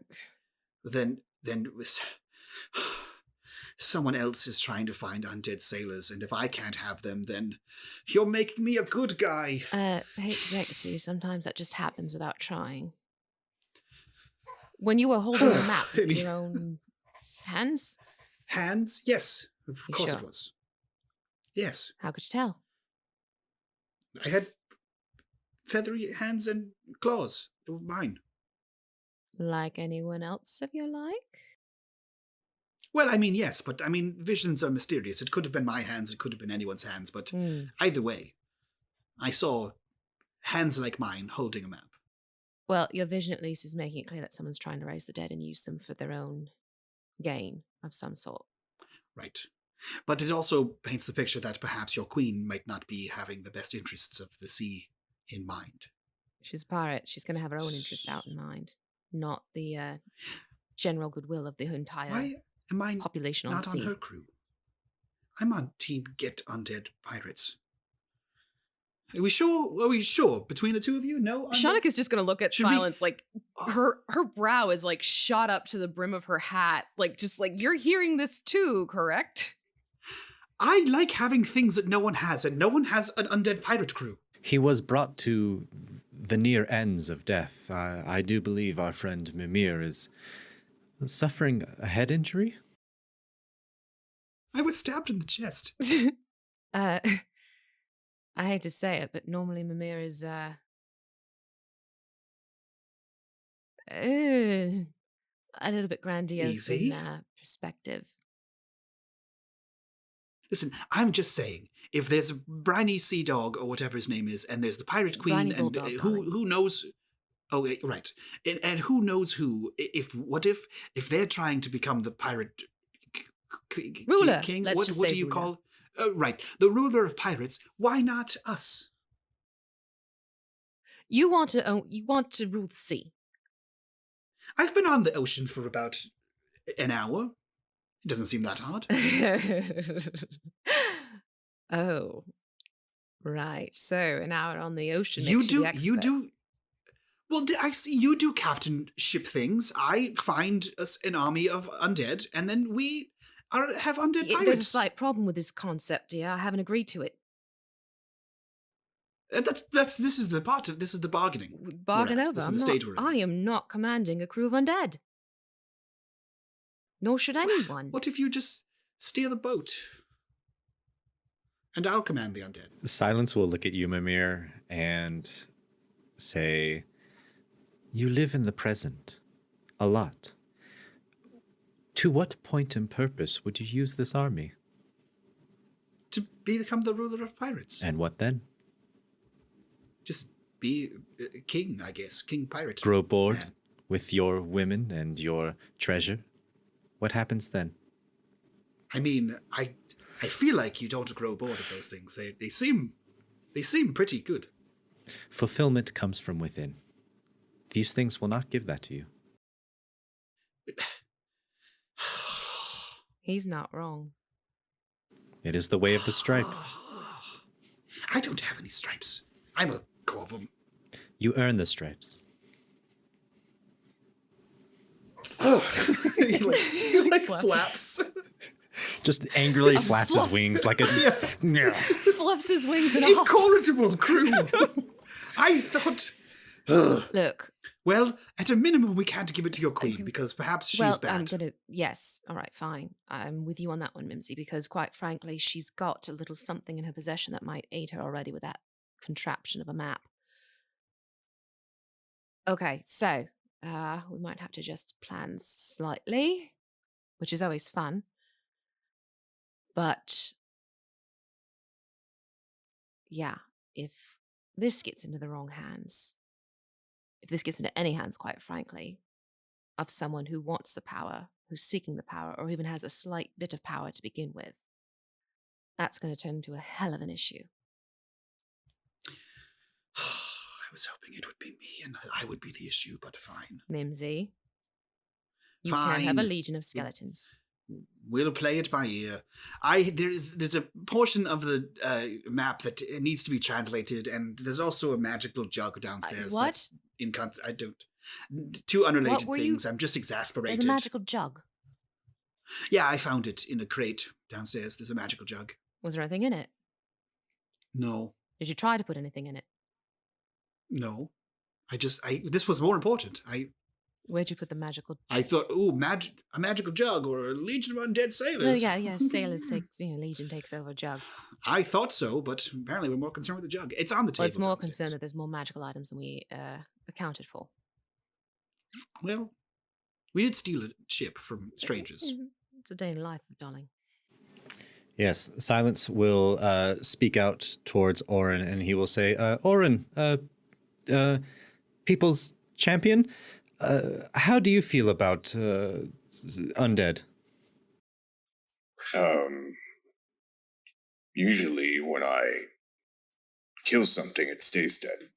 Then someone else is trying to find undead sailors, and if I can't have them, then you're making me a good guy." I hate to break it to you, sometimes that just happens without trying. When you were holding the map, was it your own hands? Hands? Yes, of You course sure? it was. Yes, How could you tell? I had feathery hands and claws. They were mine. Like anyone else of your like? Well, I mean, yes, but I mean, visions are mysterious. It could have been my hands, it could have been anyone's hands, but either way, I saw hands like mine holding a map. Well, your vision at least is making it clear that someone's trying to raise the dead and use them for their own gain of some sort. Right. But it also paints the picture that perhaps your queen might not be having the best interests of the sea in mind. She's a pirate. She's going to have her own interests out in mind, not the general goodwill of the entire Why am I population on not the on sea. her crew? I'm on Team Get Undead Pirates. Are we sure? Are we sure? Between the two of you? No? Sionnach is just going to look at Should we- Silence like her brow is like shot up to the brim of her hat. Like, just like, you're hearing this too, correct? I like having things that no one has, and no one has an undead pirate crew. He was brought to the near ends of death. I do believe our friend Mimir is suffering a head injury. I was stabbed in the chest. I hate to say it, but normally Mimir is a little bit grandiose Easy? in perspective. Listen, I'm just saying, if there's a briny sea dog or whatever his name is, and there's the pirate queen, Briny and bulldog, who knows? Oh, right, and who knows who? If they're trying to become the pirate Ruler, king? let's What just do say you ruler. call? Right, the ruler of pirates. Why not us? You want to rule the sea. I've been on the ocean for about an hour. It doesn't seem that hard. Oh, right. So an hour on the ocean. You makes do. the You expert. do. Well, I see you do captain ship things. I find us an army of undead, and then we have undead Yeah, pirates. there's a slight problem with this concept, dear. I haven't agreed to it. This is the part of this is the bargaining. Bargain we're at. over. This is the stage we're in. I am not commanding a crew of undead. Nor should anyone. What if you just steer the boat, and I'll command the undead? Silence will look at you, Mimir, and say, "You live in the present a lot. To what point and purpose would you use this army? To become the ruler of pirates. And what then? Just be king, I guess. King pirate. Grow bored man. with your women and your treasure? What happens then?" I mean, I feel like you don't grow bored of those things. They seem pretty good. Fulfillment comes from within. These things will not give that to you. He's not wrong. It is the way of the stripe. I don't have any stripes. I'm a Corvum. You earn the stripes. he like flaps. Just angrily flaps his wings like a... Fluffs his wings in a Incorrigible crew. I thought... Ugh. Look, Well, at a minimum, we can't give it to your queen because perhaps she's well, bad. I'm gonna. Yes, all right, fine. I'm with you on that one, Mimsy, because quite frankly, she's got a little something in her possession that might aid her already with that contraption of a map. Okay, so we might have to adjust plans slightly, which is always fun. But yeah, if this gets into the wrong hands, if this gets into any hands, quite frankly, of someone who wants the power, who's seeking the power, or even has a slight bit of power to begin with, that's going to turn into a hell of an issue. I was hoping it would be me and that I would be the issue, but fine. Mimsy, you can have a Fine. legion of skeletons. We'll play it by ear. There's a portion of the map that it needs to be translated, and there's also a magical jug downstairs. What? That's I don't. Two unrelated were you- things. I'm just exasperated. There's a magical jug. Yeah, I found it in a crate downstairs. There's a magical jug. Was there anything in it? No, Did you try to put anything in it? no. This was more important. Where'd you put the magical? I thought, a magical jug or a legion of undead sailors. Well, yeah. Sailors takes, Legion takes over a jug. I thought so, but apparently we're more concerned with the jug. It's on the table. Well, it's more downstairs. concerned that there's more magical items than we accounted for. Well, we did steal a ship from strangers. Mhm. It's a day in life, darling. Yes, Silence will speak out towards Auryn, and he will say, Auryn, people's champion, how do you feel about undead? Usually when I kill something, it stays dead.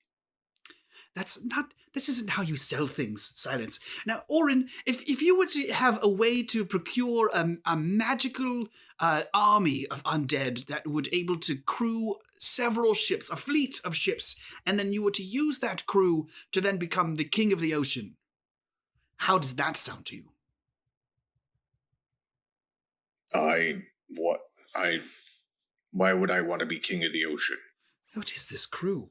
This isn't how you sell things, Silence. Now, Auryn, if you were to have a way to procure a magical army of undead that would able to crew several ships, a fleet of ships, and then you were to use that crew to then become the king of the ocean, how does that sound to you? Why would I want to be king of the ocean? What is this crew?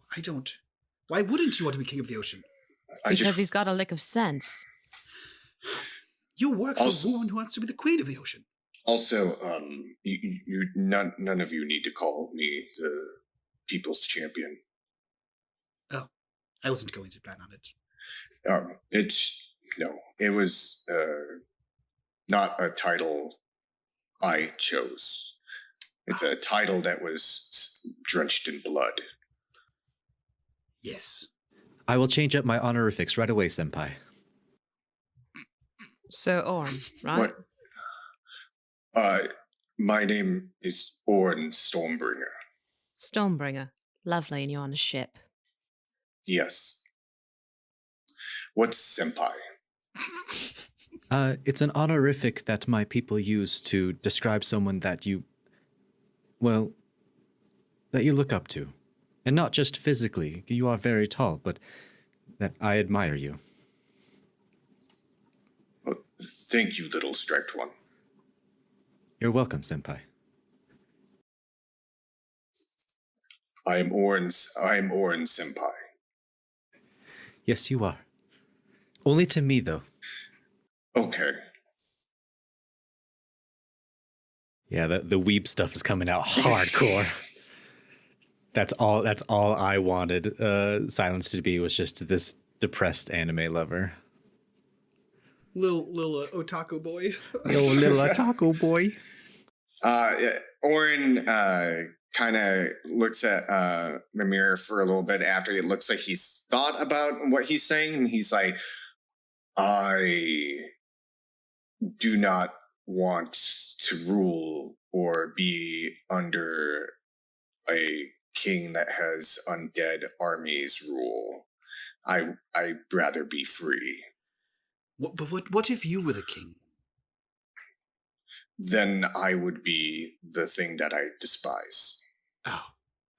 Why wouldn't you want to be king of the ocean? Because he's got a lick of sense. You work for Also- a woman who wants to be the queen of the ocean. Also, none of you need to call me the people's champion. Oh, I wasn't going to plan on it. It was not a title I chose. It's a title that was drenched in blood. Yes. I will change up my honorifics right away, Senpai. Sir Auryn, right? What? My name is Auryn Stormbringer. Stormbringer. Lovely, and you're on a ship. Yes. What's senpai? It's an honorific that my people use to describe someone that you look up to. And not just physically. You are very tall, but that I admire you. Well, thank you, little striped one. You're welcome, Senpai. I'm Auryn senpai. Yes, you are. Only to me, though. Okay. Yeah, the weeb stuff is coming out hardcore. That's all I wanted Silence to be, was just this depressed anime lover. Little otaku boy. Little otaku boy. Auryn kind of looks at Mimir for a little bit after it looks like he's thought about what he's saying, and he's like, I do not want to rule or be under a king that has undead armies rule. I'd rather be free. What if you were the king? Then I would be the thing that I despise. Oh,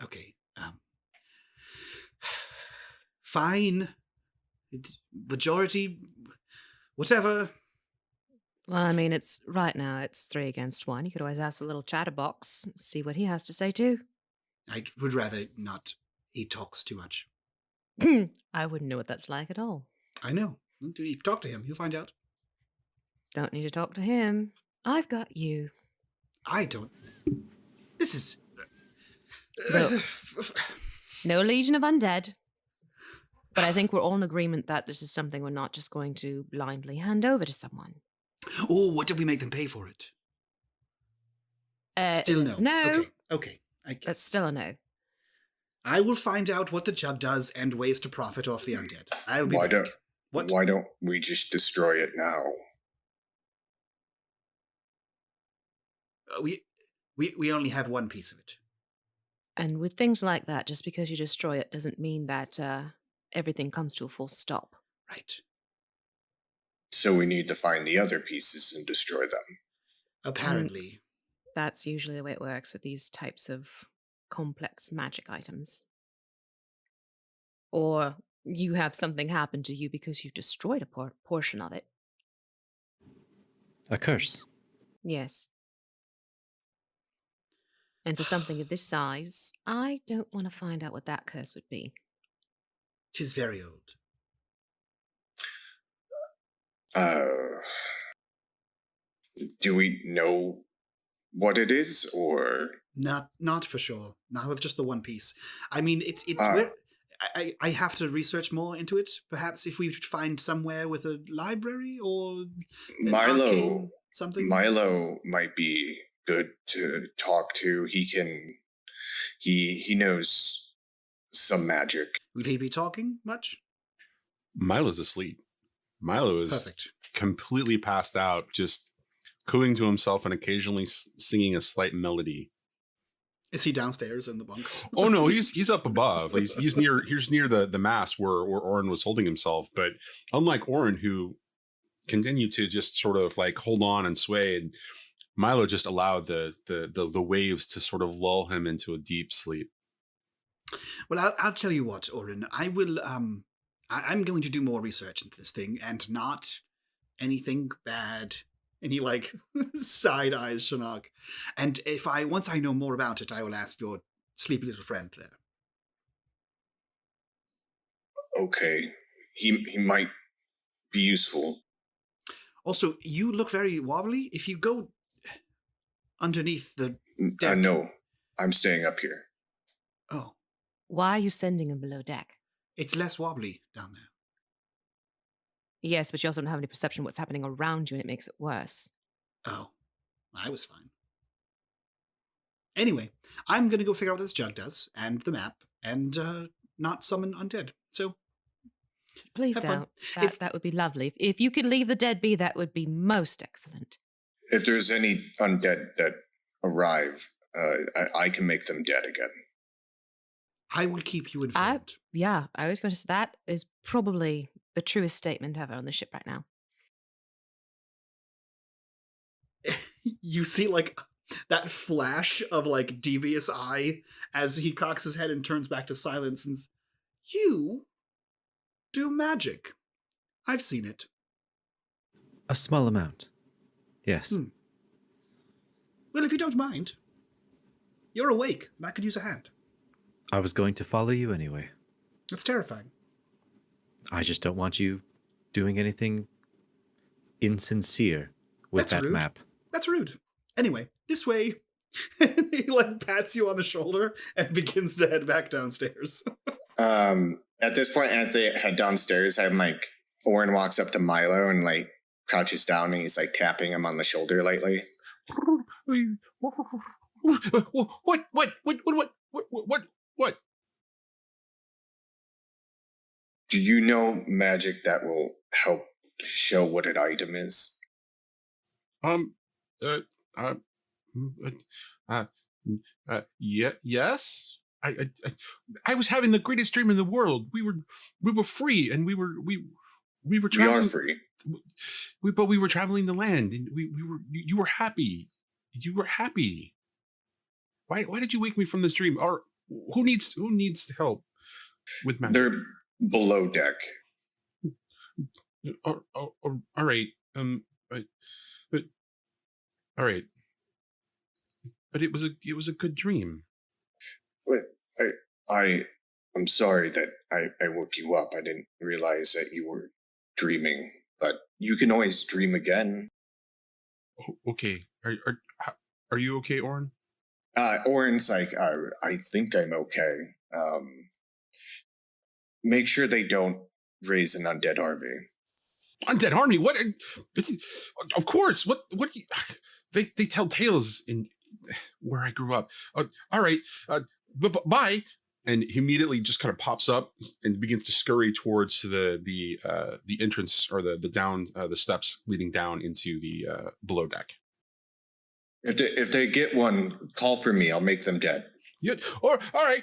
okay. Fine. Majority, whatever. Well, I mean, it's right now, it's 3 against 1. You could always ask the little chatterbox, see what he has to say too. I would rather not. He talks too much. I wouldn't know what that's like at all. I know. If you talk to him, you'll find out. Don't need to talk to him. I've got you. I don't. This is. Look. No legion of undead. But I think we're all in agreement that this is something we're not just going to blindly hand over to someone. Oh, what did we make them pay for it? Still no. It's no. Okay. That's still a no. I will find out what the jug does and ways to profit off the undead. I'll be back. Why don't we just destroy it now? We only have one piece of it. And with things like that, just because you destroy it doesn't mean that everything comes to a full stop. Right. So we need to find the other pieces and destroy them. Apparently. That's usually the way it works with these types of complex magic items. Or you have something happen to you because you've destroyed a portion of it. A curse. Yes. And for something of this size, I don't want to find out what that curse would be. She's very old. Do we know what it is, or not for sure? Not with just the one piece. I mean, it's. I have to research more into it. Perhaps if we find somewhere with a library or Milo, something. Milo might be good to talk to. He knows some magic. Will he be talking much? Milo's asleep. Milo is Perfect. Completely passed out, just cooing to himself and occasionally singing a slight melody. Is he downstairs in the bunks? Oh no, he's up above. He's near the mast where Auryn was holding himself. But unlike Auryn, who continued to just sort of like hold on and sway, and Milo just allowed the waves to sort of lull him into a deep sleep. Well, I'll tell you what, Auryn. I will. I'm going to do more research into this thing, and not anything bad. And he like side eyes Sionnach. And once I know more about it, I will ask your sleepy little friend there. Okay, he might be useful. Also, you look very wobbly. If you go underneath the deck. No, I'm staying up here. Oh. Why are you sending him below deck? It's less wobbly down there. Yes, but you also don't have any perception of what's happening around you, and it makes it worse. Oh, I was fine. Anyway, I'm going to go figure out what this jug does, and the map, and not summon undead. So, please don't. That would be lovely. If you could leave the dead be, that would be most excellent. If there's any undead that arrive, I can make them dead again. I will keep you informed. I was going to say that is probably the truest statement ever on the ship right now. You see like that flash of like devious eye as he cocks his head and turns back to silence and says, "You do magic. I've seen it." A small amount. Yes. Well, if you don't mind. You're awake, and I could use a hand. I was going to follow you anyway. That's terrifying. I just don't want you doing anything insincere with that rude. map. That's rude. Anyway, this way. And he like pats you on the shoulder and begins to head back downstairs. At this point, as they head downstairs, I'm like, Auryn walks up to Milo and like crouches down, and he's like tapping him on the shoulder lightly. What? Do you know magic that will help show what an item is? Yes. I was having the greatest dream in the world. We were free, and we were traveling. We are free. But we were traveling the land, and you were happy. You were happy. Why did you wake me from this dream? Or who needs help with magic? They're below deck. All right. But all right. But it was a good dream. Wait, I'm sorry that I woke you up. I didn't realize that you were dreaming, but you can always dream again. Okay. Are you okay, Auryn? Orin's like, I think I'm okay. Make sure they don't raise an undead army. Undead army? What? Of course. What? They tell tales in where I grew up. All right. Bye. And he immediately just kind of pops up and begins to scurry towards the entrance or the down the steps leading down into the below deck. If they get one, call for me. I'll make them dead. Yeah. Or all right.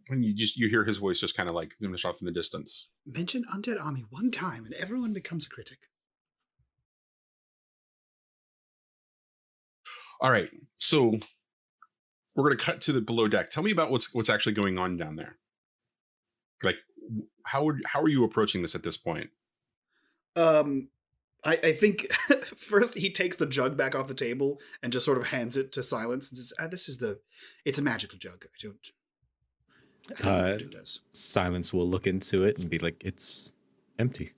And you hear his voice just kind of like diminish off in the distance. Mention undead army one time and everyone becomes a critic. All right. So we're going to cut to the below deck. Tell me about what's actually going on down there. Like, how are you approaching this at this point? I think first he takes the jug back off the table and just sort of hands it to Silence and says, it's a magical jug. I don't know what it does. Silence will look into it and be like, it's empty.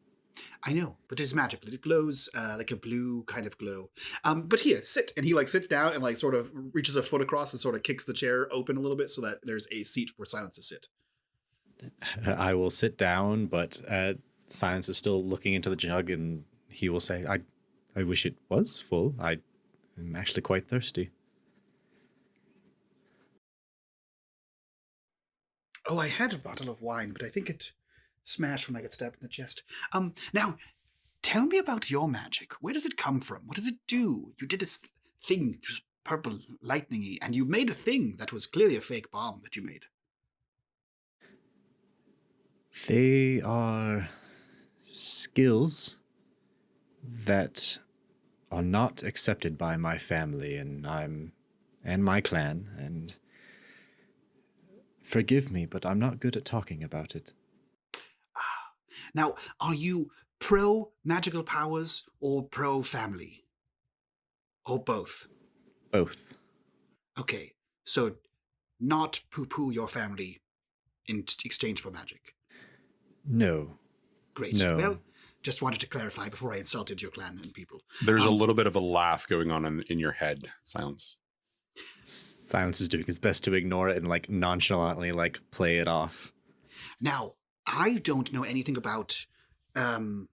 I know, but it's magical. It glows like a blue kind of glow. But here, sit. And he like sits down and like sort of reaches a foot across and sort of kicks the chair open a little bit so that there's a seat for Silence to sit. I will sit down, but Silence is still looking into the jug, and he will say, I wish it was full. I'm actually quite thirsty. Oh, I had a bottle of wine, but I think it smashed when I got stabbed in the chest. Now, tell me about your magic. Where does it come from? What does it do? You did this thing, it was purple, lightning-y, and you made a thing that was clearly a fake bomb that you made. They are skills that are not accepted by my family and my clan, and forgive me, but I'm not good at talking about it. Now, are you pro-magical powers or pro-family? Or both? Both. Okay, so not poo-poo your family in exchange for magic? No. Great. No. Well, just wanted to clarify before I insulted your clan and people. There's a little bit of a laugh going on in your head, Silence. Silence is doing his best to ignore it and like nonchalantly like play it off. Now, I don't know anything about, and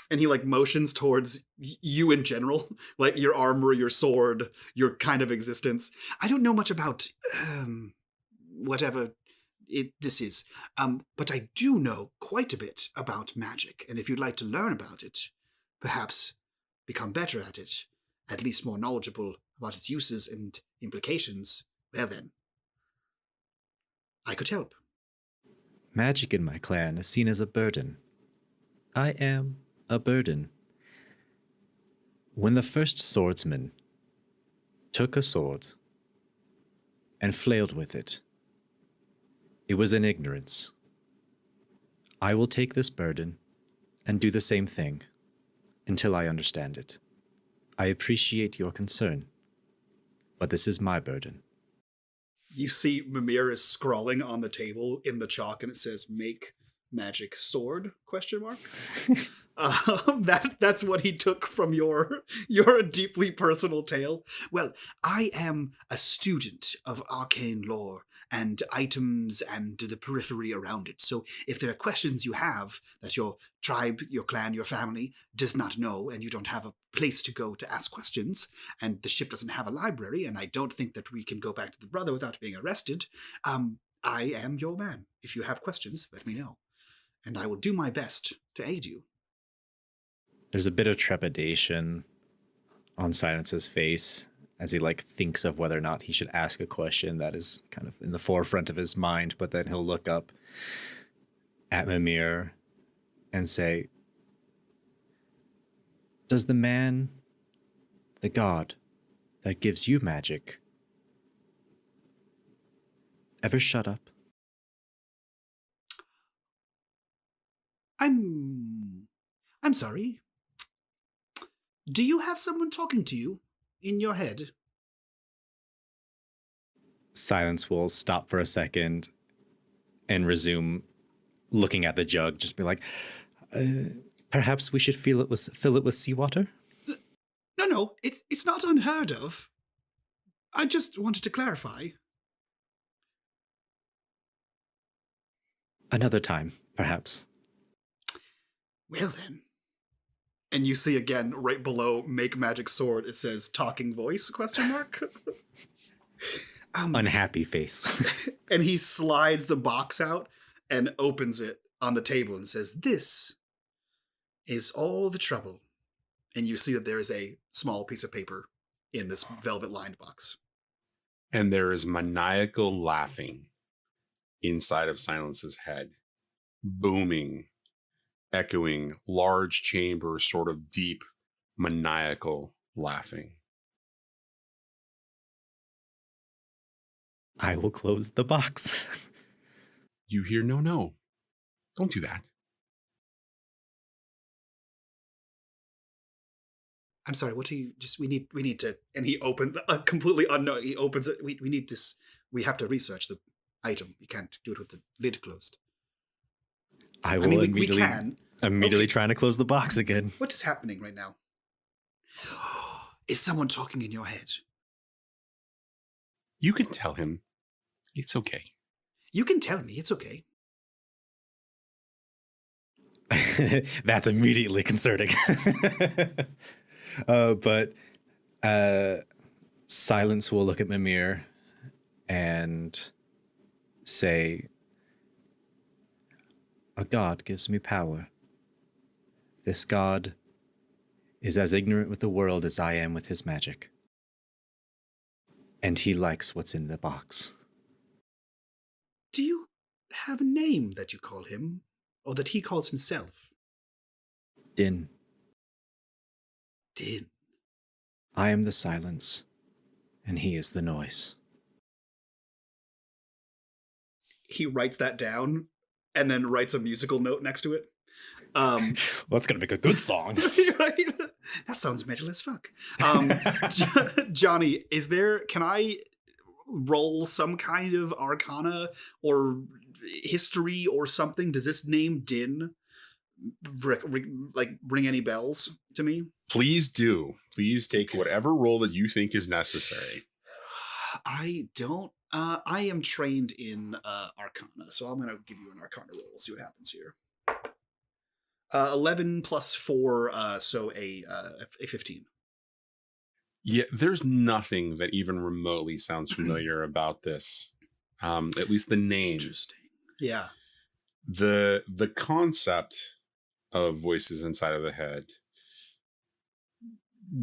he like motions towards you in general, like your armor, your sword, your kind of existence. I don't know much about, whatever this is. But I do know quite a bit about magic, and if you'd like to learn about it, perhaps become better at it, at least more knowledgeable about its uses and implications, well then, I could help. Magic in my clan is seen as a burden. I am a burden. When the first swordsman took a sword and flailed with it, it was in ignorance. I will take this burden and do the same thing until I understand it. I appreciate your concern, but this is my burden. You see Mimir is scrawling on the table in the chalk and it says, "Make magic sword?" ? That's what he took from your deeply personal tale. Well, I am a student of arcane lore and items and the periphery around it. So if there are questions you have that your tribe, your clan, your family does not know, and you don't have a place to go to ask questions, and the ship doesn't have a library, and I don't think that we can go back to the Brother without being arrested, I am your man. If you have questions, let me know, and I will do my best to aid you. There's a bit of trepidation on Silence's face as he like thinks of whether or not he should ask a question that is kind of in the forefront of his mind, but then he'll look up at Mimir and say, does the man, the god that gives you magic, ever shut up? I'm sorry. Do you have someone talking to you in your head? Silence will stop for a second and resume looking at the jug. Just be like, perhaps we should fill it with seawater. No, it's not unheard of. I just wanted to clarify. Another time, perhaps. Well then. And you see again, right below Make Magic Sword, it says talking voice, ? Unhappy face. And he slides the box out and opens it on the table and says, "This is all the trouble." And you see that there is a small piece of paper in this velvet-lined box. And there is maniacal laughing inside of Silence's head, booming, echoing, large chamber, sort of deep, maniacal laughing. I will close the box. You hear, no, don't do that. I'm sorry, what do you just, we need to, and he opened, completely unknown, he opens it, we need this, we have to research the item. You can't do it with the lid closed. I will immediately Okay. trying to close the box again. What is happening right now? Is someone talking in your head? You can tell him it's okay. You can tell me, it's okay. That's immediately concerning. But Silence will look at Mimir and say, "A god gives me power. This god is as ignorant with the world as I am with his magic. And he likes what's in the box." Do you have a name that you call him, or that he calls himself? Din. Din. I am the silence, and he is the noise. He writes that down, and then writes a musical note next to it. Well, that's going to make a good song. Right? That sounds metal as fuck. Johnny, can I roll some kind of arcana or history or something? Does this name Din ring any bells to me? Please do. Please take whatever roll that you think is necessary. I don't. I am trained in arcana, so I'm going to give you an arcana roll. See what happens here. 11 plus 4, so a 15. Yeah, there's nothing that even remotely sounds familiar about this. At least the name. Interesting. Yeah. The concept of voices inside of the head,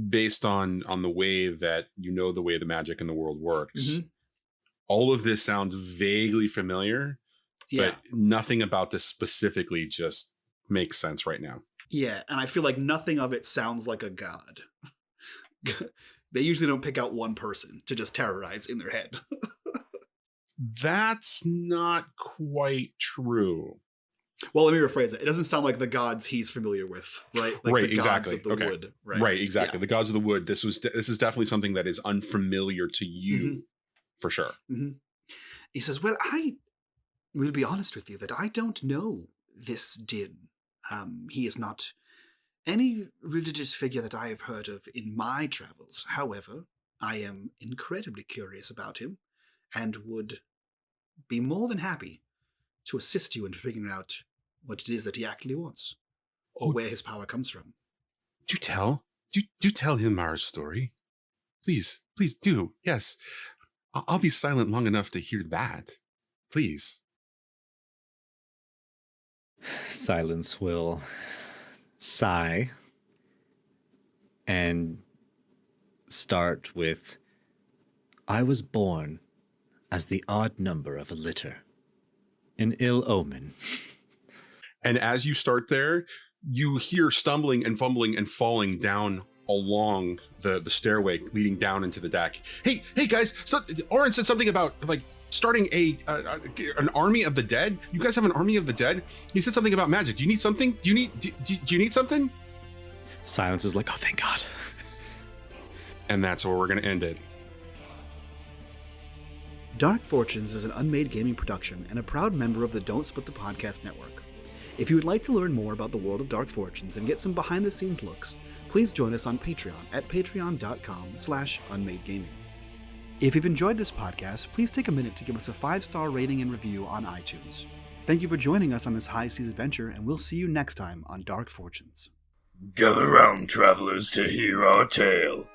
based on the way that the way the magic in the world works, all of this sounds vaguely familiar, but nothing about this specifically just makes sense right now. Yeah, and I feel like nothing of it sounds like a god. They usually don't pick out one person to just terrorize in their head. That's not quite true. Well, let me rephrase it. It doesn't sound like the gods he's familiar with, right? Like right, the exactly. gods of the wood. Right, exactly. Yeah. The gods of the wood. This is definitely something that is unfamiliar to you, for sure. Mm-hmm. He says, "Well, I will be honest with you that I don't know this Din. He is not any religious figure that I have heard of in my travels. However, I am incredibly curious about him and would be more than happy to assist you in figuring out what it is that he actually wants or where his power comes from." Do tell him our story. Please do. Yes. I'll be silent long enough to hear that. Please. Silence will sigh and start with, "I was born as the odd number of a litter, an ill omen." And as you start there, you hear stumbling and fumbling and falling down along the stairway leading down into the deck. Hey guys, so Auryn said something about starting an army of the dead. You guys have an army of the dead? He said something about magic. Do you need something? Do you need something? Silence is like, "Oh, thank God." And that's where we're going to end it. Dark Fortunes is an unMadeGaming production and a proud member of the Don't Split the Podcast network. If you would like to learn more about the world of Dark Fortunes and get some behind-the-scenes looks, please join us on Patreon at patreon.com/unMadeGaming. If you've enjoyed this podcast, please take a minute to give us a 5-star rating and review on iTunes. Thank you for joining us on this high seas adventure, and we'll see you next time on Dark Fortunes. Gather round, travelers, to hear our tale.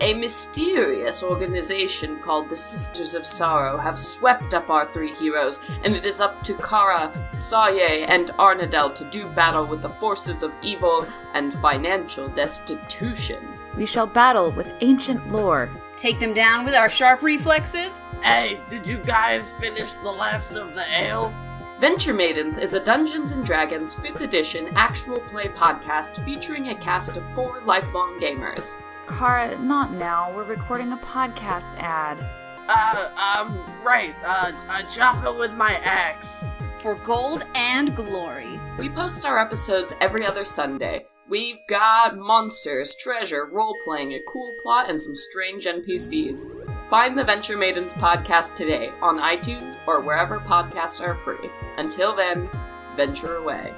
A mysterious organization called the Sisters of Sorrow have swept up our 3 heroes, and it is up to Kara, Saye, and Arnadel to do battle with the forces of evil and financial destitution. We shall battle with ancient lore. Take them down with our sharp reflexes? Hey, did you guys finish the last of the ale? Venture Maidens is a Dungeons & Dragons 5th edition actual play podcast featuring a cast of 4 lifelong gamers. Kara, not now. We're recording a podcast ad. Right. I chop it with my axe. For gold and glory. We post our episodes every other Sunday. We've got monsters, treasure, role-playing, a cool plot, and some strange NPCs. Find the Venture Maidens podcast today on iTunes or wherever podcasts are free. Until then, venture away.